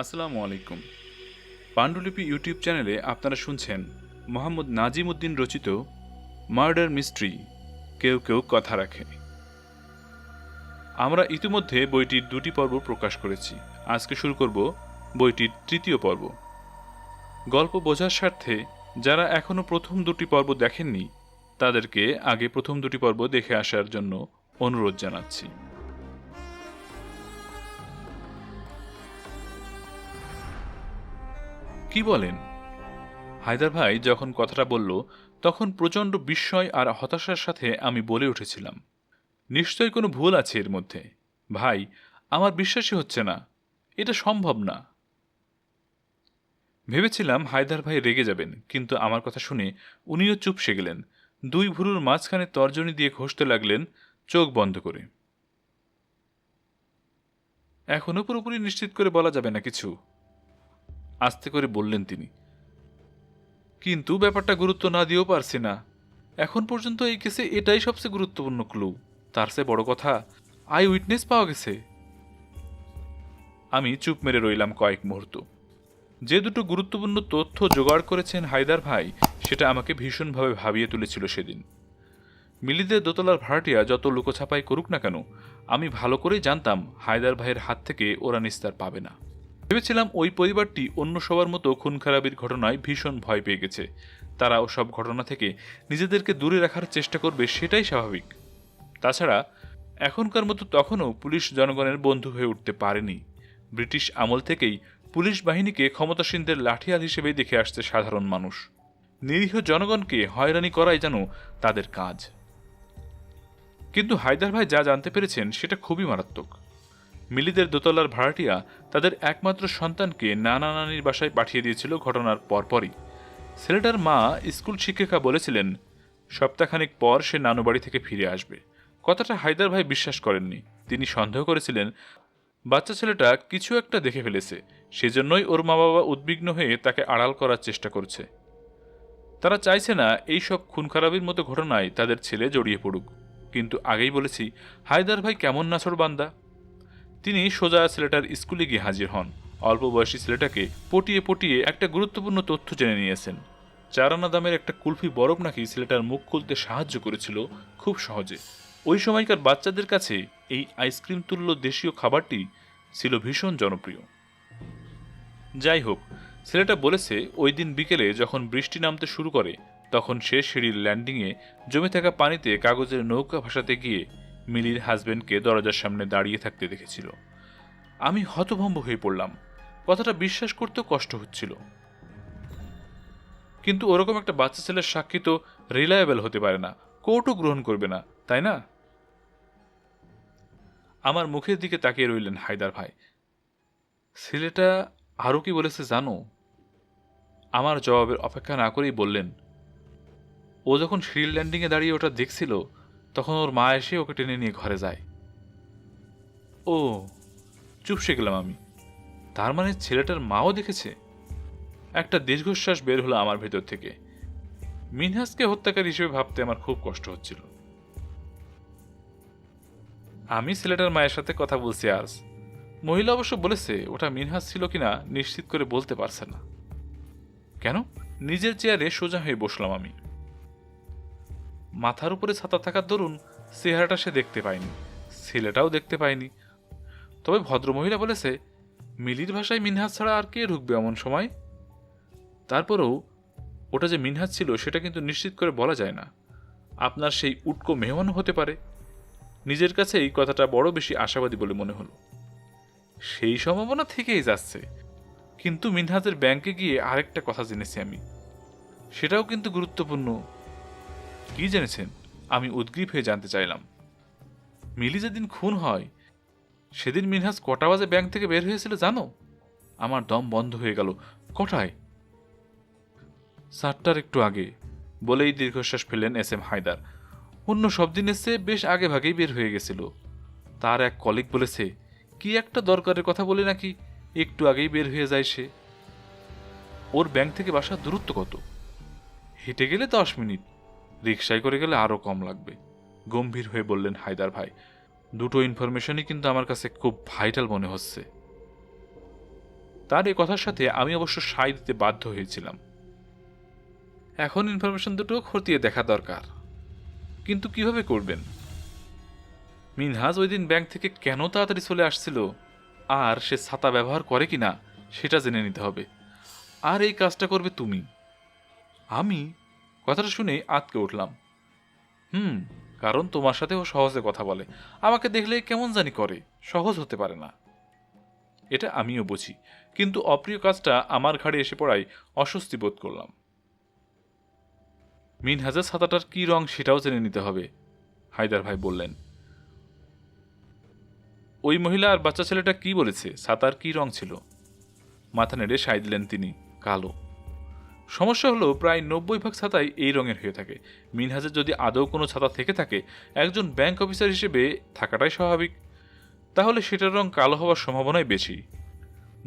আসসালামু আলাইকুম। পাণ্ডুলিপি ইউটিউব চ্যানেলে আপনারা শুনছেন মোহাম্মদ নাজিম উদ্দিন রচিত মার্ডার মিস্ট্রি, কেউ কেউ কথা রাখে। আমরা ইতিমধ্যে বইটির 2টি পর্ব প্রকাশ করেছি। আজকে শুরু করব বইটির 3য় পর্ব। গল্প বোঝার স্বার্থে যারা এখনও প্রথম 2টি পর্ব দেখেননি তাদেরকে আগে প্রথম 2টি পর্ব দেখে আসার জন্য অনুরোধ জানাচ্ছি। কি বলেন? হায়দার ভাই যখন কথাটা বলল তখন প্রচণ্ড বিস্ময় আর হতাশার সাথে আমি বলে উঠেছিলাম, নিশ্চয়ই কোনো ভুল আছে এর মধ্যে। ভাই, আমার বিশ্বাসই হচ্ছে না, এটা সম্ভব না। ভেবেছিলাম হায়দার ভাই রেগে যাবেন, কিন্তু আমার কথা শুনে উনিও চুপসে গেলেন। 2 ভুরুর মাঝখানে তর্জনী দিয়ে ঘষতে লাগলেন, চোখ বন্ধ করে। এখনো পুরোপুরি নিশ্চিত করে বলা যাবে না কিছু, আস্তে করে বললেন তিনি। কিন্তু ব্যাপারটা গুরুত্ব না দিয়েও পারছি না। এখন পর্যন্ত এই কেসে এটাই সবচেয়ে গুরুত্বপূর্ণ ক্লু। তার চেয়ে বড় কথা, আই উইটনেস পাওয়া গেছে। আমি চুপ মেরে রইলাম কয়েক মুহূর্ত। যে দুটো গুরুত্বপূর্ণ তথ্য জোগাড় করেছেন হায়দার ভাই, সেটা আমাকে ভীষণভাবে ভাবিয়ে তুলেছিল সেদিন। মিলিদের দোতলার ভাড়াটিয়া যত লুকোছাপাই করুক না কেন, আমি ভালো করেই জানতাম হায়দার ভাইয়ের হাত থেকে ওরা নিস্তার পাবে না। ভেবেছিলাম ওই পরিবারটি অন্য সবার মতো খুন খারাপির ঘটনায় ভীষণ ভয় পেয়ে গেছে। তারা ওসব ঘটনা থেকে নিজেদেরকে দূরে রাখার চেষ্টা করবে, সেটাই স্বাভাবিক। তাছাড়া এখনকার মতো তখনও পুলিশ জনগণের বন্ধু হয়ে উঠতে পারেনি। ব্রিটিশ আমল থেকেই পুলিশ বাহিনীকে ক্ষমতাসীনদের লাঠিয়াল হিসেবেই দেখে আসছে সাধারণ মানুষ। নিরীহ জনগণকে হয়রানি করাই যেন তাদের কাজ। কিন্তু হায়দার ভাই যা জানতে পেরেছেন সেটা খুবই মারাত্মক। মিলিদের দোতলার ভাড়াটিয়া তাদের একমাত্র সন্তানকে নানা নানির বাসায় পাঠিয়ে দিয়েছিল ঘটনার পরপরই। ছেলেটার মা স্কুল শিক্ষিকা বলেছিলেন সপ্তাহখানেক পর সে নানু বাড়ি থেকে ফিরে আসবে। কথাটা হায়দার ভাই বিশ্বাস করেননি। তিনি সন্দেহ করেছিলেন বাচ্চা ছেলেটা কিছু একটা দেখে ফেলেছে, সেজন্যই ওর মা বাবা উদ্বিগ্ন হয়ে তাকে আড়াল করার চেষ্টা করছে। তারা চাইছে না এইসব খুন খারাপির মতো ঘটনায় তাদের ছেলে জড়িয়ে পড়ুক। কিন্তু আগেই বলেছি, হায়দার ভাই কেমন নাছোড়বান্দা। তিনি সোজা ছেলেটার স্কুলে গিয়ে হাজির হন। অল্প বয়সী ছেলেটাকে পটিয়ে পটিয়ে একটা গুরুত্বপূর্ণ তথ্য জেনে নিয়েছেন। 4 আনা দামের একটা কুলফি বরফ নাকি ছেলেটার মুখ খুলতে সাহায্য করেছিল খুব সহজে। ওই সময়কার বাচ্চাদের কাছে এই আইসক্রিম তুল্য দেশীয় খাবারটি ছিল ভীষণ জনপ্রিয়। যাই হোক, ছেলেটা বলেছে ওই দিন বিকেলে যখন বৃষ্টি নামতে শুরু করে তখন সে সিঁড়ির ল্যান্ডিংয়ে জমে থাকা পানিতে কাগজের নৌকা ভাসাতে গিয়ে মিলির হাজবেন্ডকে দরজার সামনে দাঁড়িয়ে থাকতে দেখেছিল। আমি হতভম্ব হয়ে পড়লাম। কথাটা বিশ্বাস করতেও কষ্ট হচ্ছিল। কিন্তু ওরকম একটা বাচ্চা ছেলের সাক্ষী তো রিলায়েবল হতে পারে না, কোর্টও গ্রহণ করবে না, তাই না? আমার মুখের দিকে তাকিয়ে রইলেন হায়দার ভাই। ছেলেটা আরও কি বলেছে জানো? আমার জবাবের অপেক্ষা না করেই বললেন, ও যখন সিঁড়ির ল্যান্ডিংয়ে দাঁড়িয়ে ওটা দেখছিল তখন ওর মা এসে ওকে টেনে নিয়ে ঘরে যায়। ও, চুপসে গেলাম আমি। তার মানে ছেলেটার মাও দেখেছে? একটা দীর্ঘশ্বাস বের হলো আমার ভেতর থেকে। মিনহাজকে হত্যাকারী হিসেবে ভাবতে আমার খুব কষ্ট হচ্ছিল। আমি ছেলেটার মায়ের সাথে কথা বলছি আজ। মহিলা অবশ্য বলেছে ওটা মিনহাজ ছিল কিনা নিশ্চিত করে বলতে পারছে না। কেন? নিজের চেয়ারে সোজা হয়ে বসলাম আমি। মাথার উপরে ছাতা থাকার দরুন চেহারাটা সে দেখতে পায়নি, ছেলেটাও দেখতে পায়নি। তবে ভদ্রমহিলা বলেছে মিলির ভাষায় মিনহাজ ছাড়া আর কে ঢুকবে এমন সময়। তারপরেও ওটা যে মিনহাজ ছিল সেটা কিন্তু নিশ্চিত করে বলা যায় না। আপনার সেই উটকো মেহমানও হতে পারে। নিজের কাছে এই কথাটা বড় বেশি আশাবাদী বলে মনে হলো। সেই সম্ভাবনা থেকেই যাচ্ছে। কিন্তু মিনহাজের ব্যাংকে গিয়ে আরেকটা কথা জেনেছি আমি, সেটাও কিন্তু গুরুত্বপূর্ণ। কি জেনেছেন? আমি উদ্গ্রীব হয়ে জানতে চাইলাম। মিলি যেদিন খুন হয় সেদিন মিনহাজ কটা বাজে ব্যাংক থেকে বের হয়েছিল জানো? আমার দম বন্ধ হয়ে গেল। কটায়? 7টার একটু আগে, বলেই দীর্ঘশ্বাস ফেললেন এস এম হায়দার। অন্য সব দিনের চেয়ে বেশ আগে ভাগেই বের হয়ে গেছিল। তার এক কলিগ বলেছে কি একটা দরকারের কথা বলে নাকি একটু আগেই বের হয়ে যায় সে। ওর ব্যাংক থেকে বাসার দূরত্ব কত? হেঁটে গেলে 10 মিনিট, রিকশায় করে গেলে আরও কম লাগবে, গম্ভীর হয়ে বললেন হায়দার ভাই। দুটো ইনফরমেশনই কিন্তু আমার কাছে খুব ভাইটাল মনে হচ্ছে। তার এই কথার সাথে আমি অবশ্য সায় দিতে বাধ্য হয়েছিলাম। এখন ইনফরমেশন দুটো খতিয়ে দেখা দরকার, কিন্তু কিভাবে করবেন? মিনহাজ ওই দিন ব্যাংক থেকে কেন তাড়াতাড়ি চলে আসছিল, আর সে ছাতা ব্যবহার করে কিনা সেটা জেনে নিতে হবে। আর এই কাজটা করবে তুমি। আমি? কথাটা শুনে আঁতকে উঠলাম। কারণ তোমার সাথে ও সহজে কথা বলে, আমাকে দেখলে কেমন জানি করে, সহজ হতে পারে না। এটা আমিও বুঝি, কিন্তু অপ্রিয় কাজটা আমার ঘাড়ে এসে পড়ায় অস্বস্তি বোধ করলাম। মিনহাজের ছাতাটার কি রং সেটাও জেনে নিতে হবে, হায়দার ভাই বললেন। ওই মহিলা আর বাচ্চা ছেলেটা কি বলেছে, ছাতার কি রং ছিল? মাথা নেড়ে সায় দিলেন তিনি, কালো। সমস্যা হলো প্রায় 90% ছাতাই এই রঙের হয়ে থাকে। মিনহাজের যদি আদৌ কোনো ছাতা থেকে থাকে, একজন ব্যাংক অফিসার হিসেবে থাকাটাই স্বাভাবিক, তাহলে সেটার রং কালো হওয়ার সম্ভাবনাই বেশি।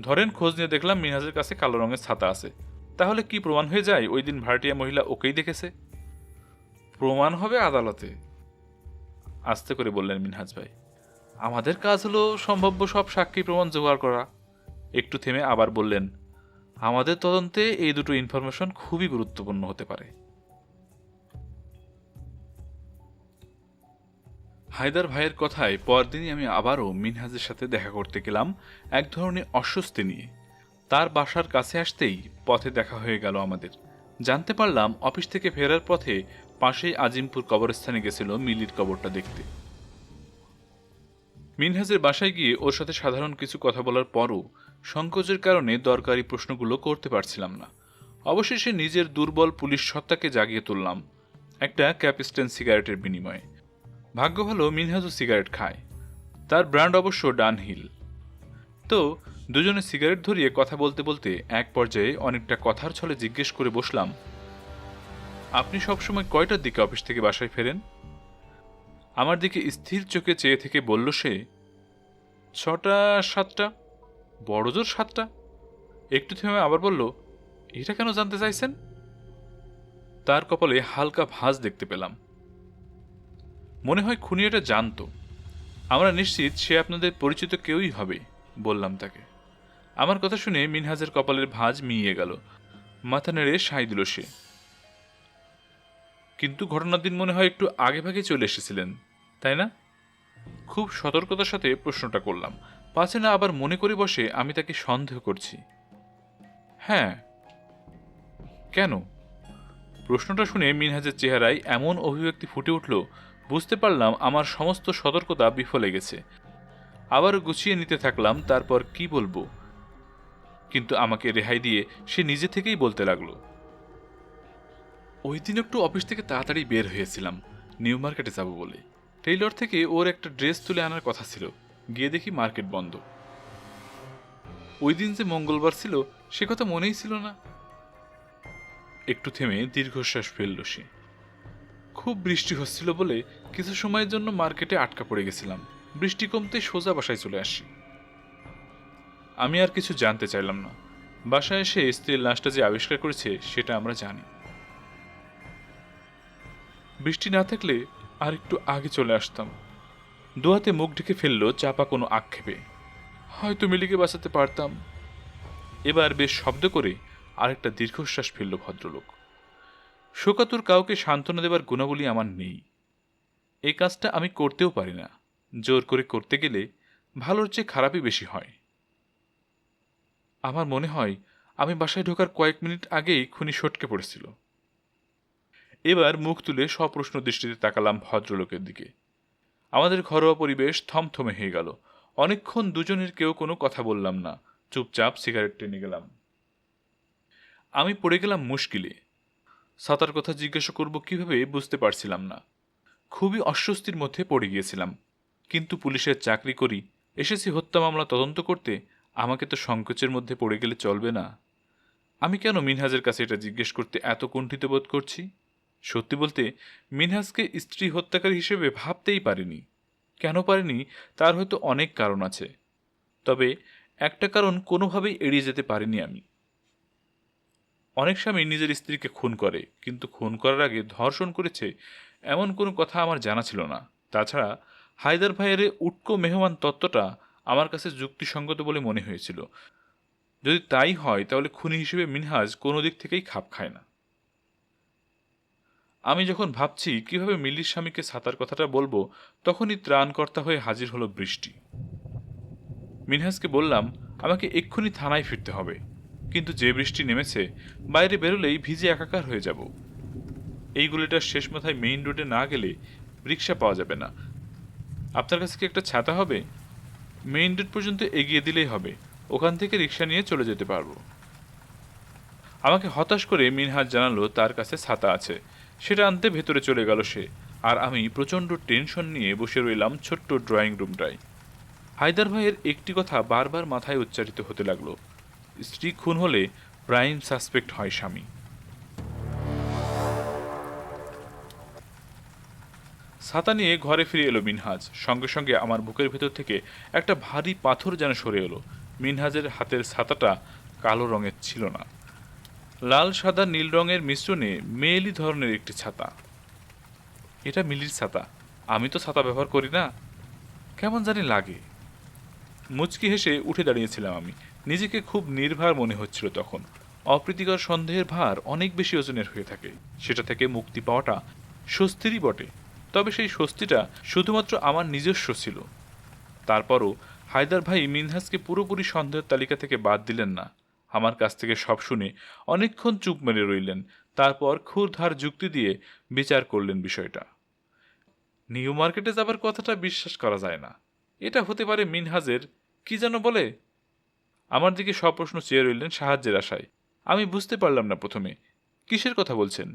ধরেন খোঁজ নিয়ে দেখলাম মিনহাজের কাছে কালো রঙের ছাতা আছে, তাহলে কি প্রমাণ হয়ে যায় ওই দিন ভাড়াটিয়া মহিলা ওকেই দেখেছে? প্রমাণ হবে আদালতে, আস্তে করে বললেন মিনহাজ ভাই। আমাদের কাজ হলো সম্ভাব্য সব সাক্ষী প্রমাণ জোগাড় করা। একটু থেমে আবার বললেন, আমাদের তদন্তে এই দুটো ইনফরমেশন খুবই গুরুত্বপূর্ণ হতে পারে। হায়দার ভাইয়ের কথায় পরদিনই আমি আবারও মিনহাজের সাথে দেখা করতে গেলাম, এক ধরনের অস্বস্তি নিয়ে। তার বাসার কাছে আসতেই পথে দেখা হয়ে গেল আমাদের। জানতে পারলাম অফিস থেকে ফেরার পথে পাশেই আজিমপুর কবরস্থানে গেছিল মিলির কবরটা দেখতে। মিনহাজের বাসায় গিয়ে ওর সাথে সাধারণ কিছু কথা বলার পরও সংকোচের কারণে দরকারি প্রশ্নগুলো করতে পারছিলাম না। অবশেষে নিজের দুর্বল পুলিশ সত্তাকে জাগিয়ে তুললাম একটা ক্যাপিস্টেন সিগারেটের বিনিময়ে। ভাগ্য ভালো মিনহাজও সিগারেট খায়, তার ব্র্যান্ড অবশ্য ডানহিল। তো দুজনে সিগারেট ধরিয়ে কথা বলতে বলতে এক পর্যায়ে অনেকটা কথার ছলে জিজ্ঞেস করে বসলাম, আপনি সবসময় কয়টার দিকে অফিস থেকে বাসায় ফেরেন? আমার দিকে স্থির চোখে চেয়ে থেকে বলল সে, 6টা 7টা, বড়জোর 7টা। একটু থেমে আবার বলল, এটা কেন জানতে চাইছেন? তার কপালে হালকা ভাঁজ দেখতে পেলাম। মনে হয় খুনি এটা জানত। আমরা নিশ্চিত সে আপনাদের পরিচিত কেউই হবে, বললাম তাকে। আমার কথা শুনে মিনহাজের কপালের ভাঁজ মিইয়ে গেল, মাথা নেড়ে সায় দিল সে। কিন্তু ঘটনার দিন মনে হয় একটু আগে ভাগে চলে এসেছিলেন, তাই না? খুব সতর্কতার সাথে প্রশ্নটা করলাম, পাছে না আবার মনে করে বসে আমি তাকে সন্দেহ করছি। হ্যাঁ। কেন? প্রশ্নটা শুনে মিনহাজের চেহারায় এমন অভিব্যক্তি ফুটে উঠল, বুঝতে পারলাম আমার সমস্ত সতর্কতা বিফলে গেছে। আবার গুছিয়ে নিতে থাকলাম তারপর কি বলবো, কিন্তু আমাকে রেহাই দিয়ে সে নিজে থেকেই বলতে লাগলো, ওই দিন একটু অফিস থেকে তাড়াতাড়ি বের হয়েছিলাম নিউ মার্কেটে যাব বলে। টেইলর থেকে ওর একটা ড্রেস তুলে আনার কথা ছিল, গিয়ে দেখি মার্কেট বন্ধ। ওই দিন যে মঙ্গলবার ছিল সে কথা মনেই ছিল না। একটু থেমে দীর্ঘশ্বাস ফেলল সে। খুব বৃষ্টি হচ্ছিল বলে কিছু সময়ের জন্য মার্কেটে আটকা পড়ে গেছিলাম, বৃষ্টি কমতে সোজা বাসায় চলে আসি। আমি আর কিছু জানতে চাইলাম না। বাসায় এসে স্ত্রীর লাশটা যে আবিষ্কার করেছে সেটা আমরা জানি। বৃষ্টি না থাকলে আর একটু আগে চলে আসতাম। দোয়াতে মুখ ঢেকে ফেললো চাপা কোনো আক্ষেপে, হয়তো মিলিকে বাঁচাতে পারতাম। এবার বেশ শব্দ করে আরেকটা দীর্ঘশ্বাস ফেলল ভদ্রলোক। শোকাতুর কাউকে সান্ত্বনা দেবার গুণাবলী আমার নেই, এই কাজটা আমি করতেও পারি না। জোর করে করতে গেলে ভালোর চেয়ে খারাপই বেশি হয়। আমার মনে হয় আমি বাসায় ঢোকার কয়েক মিনিট আগেই খুনি সটকে পড়েছিল। এবার মুখ তুলে সপ্রশ্ন দৃষ্টিতে তাকালাম ভদ্রলোকের দিকে। আমাদের ঘরোয়া পরিবেশ থমথমে হয়ে গেল। অনেকক্ষণ দুজনের কেউ কোনো কথা বললাম না, চুপচাপ সিগারেট টেনে গেলাম। আমি পড়ে গেলাম মুশকিলে। ছাতার কথা জিজ্ঞাসা করব কিভাবে বুঝতে পারছিলাম না। খুবই অস্বস্তির মধ্যে পড়ে গিয়েছিলাম। কিন্তু পুলিশের চাকরি করি, এসেছি হত্যা মামলা তদন্ত করতে, আমাকে তো সংকোচের মধ্যে পড়ে গেলে চলবে না। আমি কেন মিনহাজের কাছে এটা জিজ্ঞেস করতে এত কুণ্ঠিত বোধ করছি? সত্যি বলতে মিনহাজকে স্ত্রী হত্যাকারী হিসেবে ভাবতেই পারিনি। কেন পারিনি তার হয়তো অনেক কারণ আছে, তবে একটা কারণ কোনোভাবেই এড়িয়ে যেতে পারিনি আমি। অনেক স্বামী নিজের স্ত্রীকে খুন করে, কিন্তু খুন করার আগে ধর্ষণ করেছে এমন কোনো কথা আমার জানা ছিল না। তাছাড়া হায়দার ভাইয়ের উটকো মেহমান তত্ত্বটা আমার কাছে যুক্তিসঙ্গত বলে মনে হয়েছিল। যদি তাই হয় তাহলে খুনি হিসেবে মিনহাজ কোনো দিক থেকেই খাপ খায় না। আমি যখন ভাবছি কিভাবে মিলির স্বামীকে ছাতার কথাটা বলবো, তখনই ত্রাণকর্তা হয়ে হাজির হলো বৃষ্টি। মিনহাজকে বললাম আমাকে এক্ষুনি থানায় ফিরতে হবে, কিন্তু যে বৃষ্টি নেমেছে বাইরে বেরোলেই ভিজে একাকার হয়ে যাব। এই গলিটার শেষ মাথায় মেইন রোডে না গেলে রিক্সা পাওয়া যাবে না। আপনার কাছে কি একটা ছাতা হবে? মেইন রোড পর্যন্ত এগিয়ে দিলেই হবে, ওখান থেকে রিক্সা নিয়ে চলে যেতে পারবো। আমাকে হতাশ করে মিনহাজ জানালো তার কাছে ছাতা আছে, সেটা আনতে ভেতরে চলে গেল সে। আর আমি প্রচণ্ড টেনশন নিয়ে বসে রইলাম ছোট্ট ড্রয়িং রুমটায়। হায়দার ভাইয়ের একটি কথা বারবার মাথায় উচ্চারিত হতে লাগলো, স্ত্রী খুন হলে প্রাইম সাসপেক্ট হয় স্বামী। ছাতা নিয়ে ঘরে ফিরে এলো মিনহাজ, সঙ্গে সঙ্গে আমার বুকের ভেতর থেকে একটা ভারী পাথর যেন সরে এলো। মিনহাজের হাতের ছাতাটা কালো রঙের ছিল না, লাল সাদা নীল রঙের মিশ্রণে মেয়েলি ধরনের একটি ছাতা। এটা মিলির ছাতা, আমি তো ছাতা ব্যবহার করি না, কেমন জানি লাগে। মুচকি হেসে উঠে দাঁড়িয়েছিলাম আমি, নিজেকে খুব নির্ভার মনে হচ্ছিল তখন। অপ্রীতিকর সন্দেহের ভার অনেক বেশি ওজনের হয়ে থাকে, সেটা থেকে মুক্তি পাওয়াটা স্বস্তিরই বটে। তবে সেই স্বস্তিটা শুধুমাত্র আমার নিজস্ব ছিল। তারপরও হায়দার ভাই মিনহাজকে পুরোপুরি সন্দেহের তালিকা থেকে বাদ দিলেন না। আমার কাছ থেকে সব শুনে অনেকক্ষণ চুপ মেরে রইলেন, তারপর ক্ষুরধার যুক্তি দিয়ে বিচার করলেন বিষয়টা। নিউ মার্কেটে যাবার কথাটা বিশ্বাস করা যায় না, এটা হতে পারে মিনহাজের কি যেন বলে। আমার দিকে সপ্রশ্ন চেয়ে রইলেন সাহায্যের আশায়। আমি বুঝতে পারলাম না প্রথমে কিসের কথা বলছেন।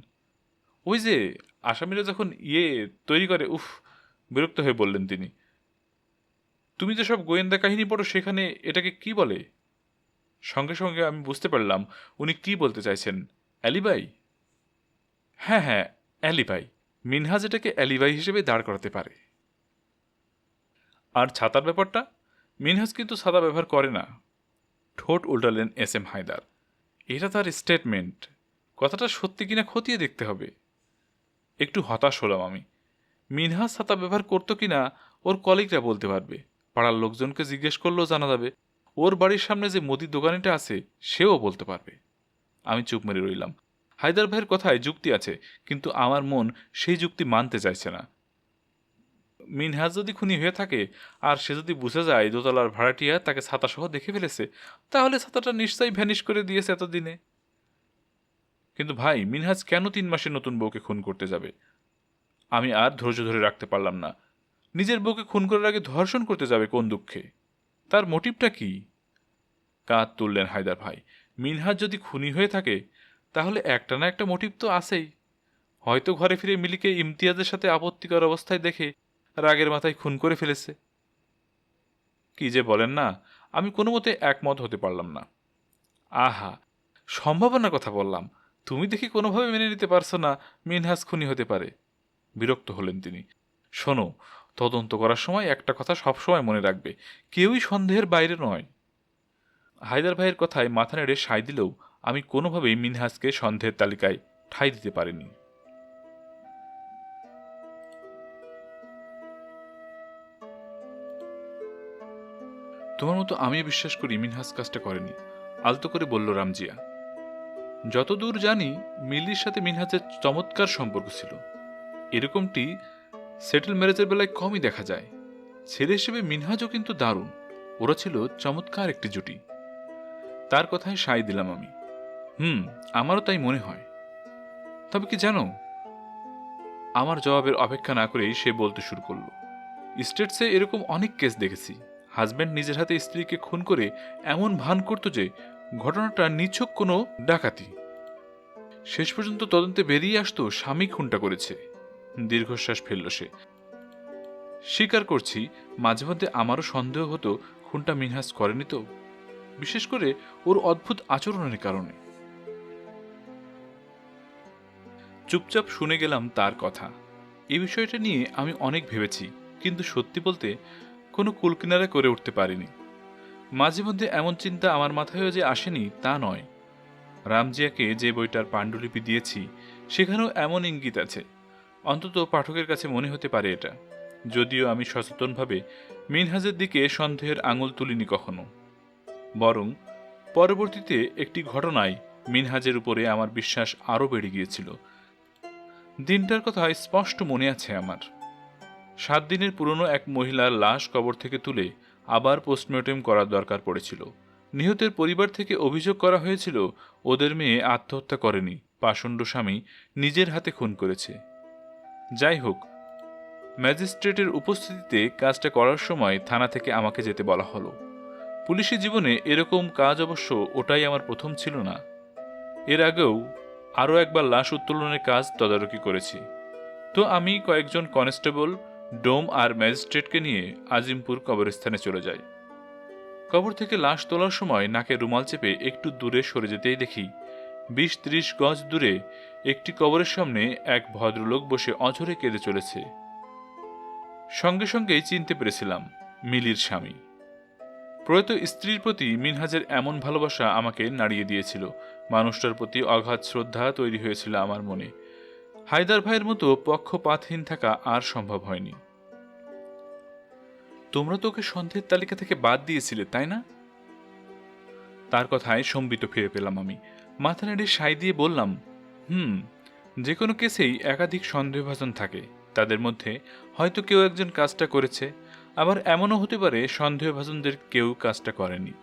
ওই যে আসামিরা যখন তৈরি করে, উফ, বিরক্ত হয়ে বললেন তিনি। তুমি যে সব গোয়েন্দা কাহিনী পড়ো সেখানে এটাকে কি বলে? সঙ্গে সঙ্গে আমি বুঝতে পারলাম উনি কি বলতে চাইছেন। অ্যালিবাই? হ্যাঁ হ্যাঁ, অ্যালিবাই। মিনহাজ এটাকে অ্যালিবাই হিসেবে দাঁড় করাতে পারে। আর ছাতার ব্যাপারটা? মিনহাজ কিন্তু ছাতা ব্যবহার করে না। ঠোঁট উল্টালেন এস এম হায়দার। এটা তার স্টেটমেন্ট, কথাটা সত্যি কিনা খতিয়ে দেখতে হবে। একটু হতাশ হলাম আমি। মিনহাজ ছাতা ব্যবহার করতো কিনা ওর কলিগরা বলতে পারবে, পাড়ার লোকজনকে জিজ্ঞেস করলেও জানা যাবে, ওর বাড়ির সামনে যে মুদির দোকানিটা আছে সেও বলতে পারবে। আমি চুপ মেরে রইলাম। হায়দার ভাইয়ের কথায় যুক্তি আছে, কিন্তু আমার মন সেই যুক্তি মানতে চাইছে না। মিনহাজ যদি খুনি হয়ে থাকে আর সে যদি বুঝে যায় দোতলার ভাড়াটিয়া তাকে ছাতাসহ দেখে ফেলেছে, তাহলে ছাতাটা নিশ্চয়ই ভ্যানিশ করে দিয়েছে এতদিনে। কিন্তু ভাই, মিনহাজ কেন 3 মাসে নতুন বউকে খুন করতে যাবে? আমি আর ধৈর্য ধরে রাখতে পারলাম না। নিজের বউকে খুন করার আগে ধর্ষণ করতে যাবে কোন দুঃখে? তার মোটিভটা কি? কাঁধ তুললেন হায়দার ভাই। মিনহাজ যদি খুনি হয়ে থাকে তাহলে একটা না একটা মোটিভ তো আছেই। হয়তো ঘরে ফিরে মিলিকে ইমতিয়াজের সাথে আপত্তিকর অবস্থায় দেখে রাগের মাথায় খুন করে ফেলেছে। কি যে বলেন না, আমি কোনো মতে একমত হতে পারলাম না। আহা, সম্ভাবনার কথা বললাম, তুমি দেখি কোনোভাবে মেনে নিতে পারছো না মিনহাজ খুনি হতে পারে। বিরক্ত হলেন তিনি। শোনো, তদন্ত করার সময় একটা কথা সবসময় মনে রাখবে, কেউই সন্দেহের বাইরে নয়। হায়দার ভাইয়ের কথায় মাথা নেড়ে সায় দিলেও আমি কোনোভাবেই মিনহাজকে সন্দেহের তালিকায় ঠাঁই দিতে পারিনি। তোমার মতো আমি বিশ্বাস করি মিনহাজ কাজটা করেনি, আলতো করে বলল রামজিয়া। যতদূর জানি মিলির সাথে মিনহাজের চমৎকার সম্পর্ক ছিল। এরকমটি সেটেল ম্যারেজের বেলায় কমই দেখা যায়। ছেলে হিসেবে মিনহাজও কিন্তু দারুণ, ওরা ছিল চমৎকার একটি জুটি। তার কথায় সায় দিলাম আমি। আমারও তাই মনে হয়। তবে কি জানো? আমার জবাবের অপেক্ষা না করেই সে বলতে শুরু করলো, স্টেটসে এরকম অনেক কেস দেখেছি। হাজব্যান্ড নিজের হাতে স্ত্রীকে খুন করে এমন ভান করত যে ঘটনাটা নিছক কোনো ডাকাতি। শেষ পর্যন্ত তদন্তে বেরিয়ে আসতো স্বামী খুনটা করেছে। দীর্ঘশ্বাস ফেলল সে। স্বীকার করছি, মাঝে মধ্যে আমারও সন্দেহ হতো খুনটা মিনহাজ করেনি তো, বিশেষ করে ওর অদ্ভুত আচরণের কারণে। চুপচাপ শুনে গেলাম তার কথা। এই বিষয়টা নিয়ে আমি অনেক ভেবেছি, কিন্তু সত্যি বলতে কোনো কুলকিনারা করে উঠতে পারিনি। মাঝে মধ্যে এমন চিন্তা আমার মাথায়ও যে আসেনি তা নয়। রামজিয়াকে যে বইটার পাণ্ডুলিপি দিয়েছি সেখানেও এমন ইঙ্গিত আছে। অন্তত পাঠকের কাছে মনে হতে পারে এটা, যদিও আমি সচেতনভাবে মিনহাজের দিকে সন্দেহের আঙুল তুলিনি কখনো। বরং পরবর্তীতে একটি ঘটনায় মিনহাজের উপরে আমার বিশ্বাস আরও বেড়ে গিয়েছিল। দিনটার কথা স্পষ্ট মনে আছে আমার। 7 দিনের পুরনো এক মহিলার লাশ কবর থেকে তুলে আবার পোস্টমর্টেম করার দরকার পড়েছিল। নিহতের পরিবার থেকে অভিযোগ করা হয়েছিল ওদের মেয়ে আত্মহত্যা করেনি, পাষণ্ড স্বামী নিজের হাতে খুন করেছে। যাই হোক, ম্যাজিস্ট্রেটের উপস্থিতিতে কাজটা করার সময় থানা থেকে আমাকে যেতে বলা হলো। পুলিশি জীবনে এরকম কাজ অবশ্য ওটাই আমার প্রথম ছিল না। এর আগেও আরও একবার লাশ উত্তোলনের কাজ তদারকি করেছি। তো আমি কয়েকজন কনস্টেবল, ডোম আর ম্যাজিস্ট্রেটকে নিয়ে আজিমপুর কবরস্থানে চলে যাই। কবর থেকে লাশ তোলার সময় নাকে রুমাল চেপে একটু দূরে সরে যেতেই দেখি 20-30 গজ দূরে একটি কবরের সামনে এক ভদ্রলোক বসে অঝরে কেঁদে চলেছে। সঙ্গে সঙ্গেই চিনতে পেরেছিলাম মিলির স্বামী। প্রয়াত স্ত্রীর প্রতি মিনহাজের এমন ভালোবাসা আমাকে নাড়িয়ে দিয়েছিল। মানুষটার প্রতি অগাধ শ্রদ্ধা তৈরি হয়েছিল আমার মনে। হায়দার ভাইয়ের মতো পক্ষপাতহীন থাকা আর সম্ভব হয়নি। তোমরা তো ওকে সন্দেহের তালিকা থেকে বাদ দিয়েছিলে, তাই না? তার কথায় সম্বিত ফিরে পেলাম আমি। মাথা নেড়ে সাই দিয়ে বললাম, যে কোনো কেসেই একাধিক সন্দেহভাজন থাকে। তাদের মধ্যে হয়তো কেউ একজন কাজটা করেছে, আবার এমনও হতে পারে সন্দেহভাজনদের কেউ কাজটা করেনি।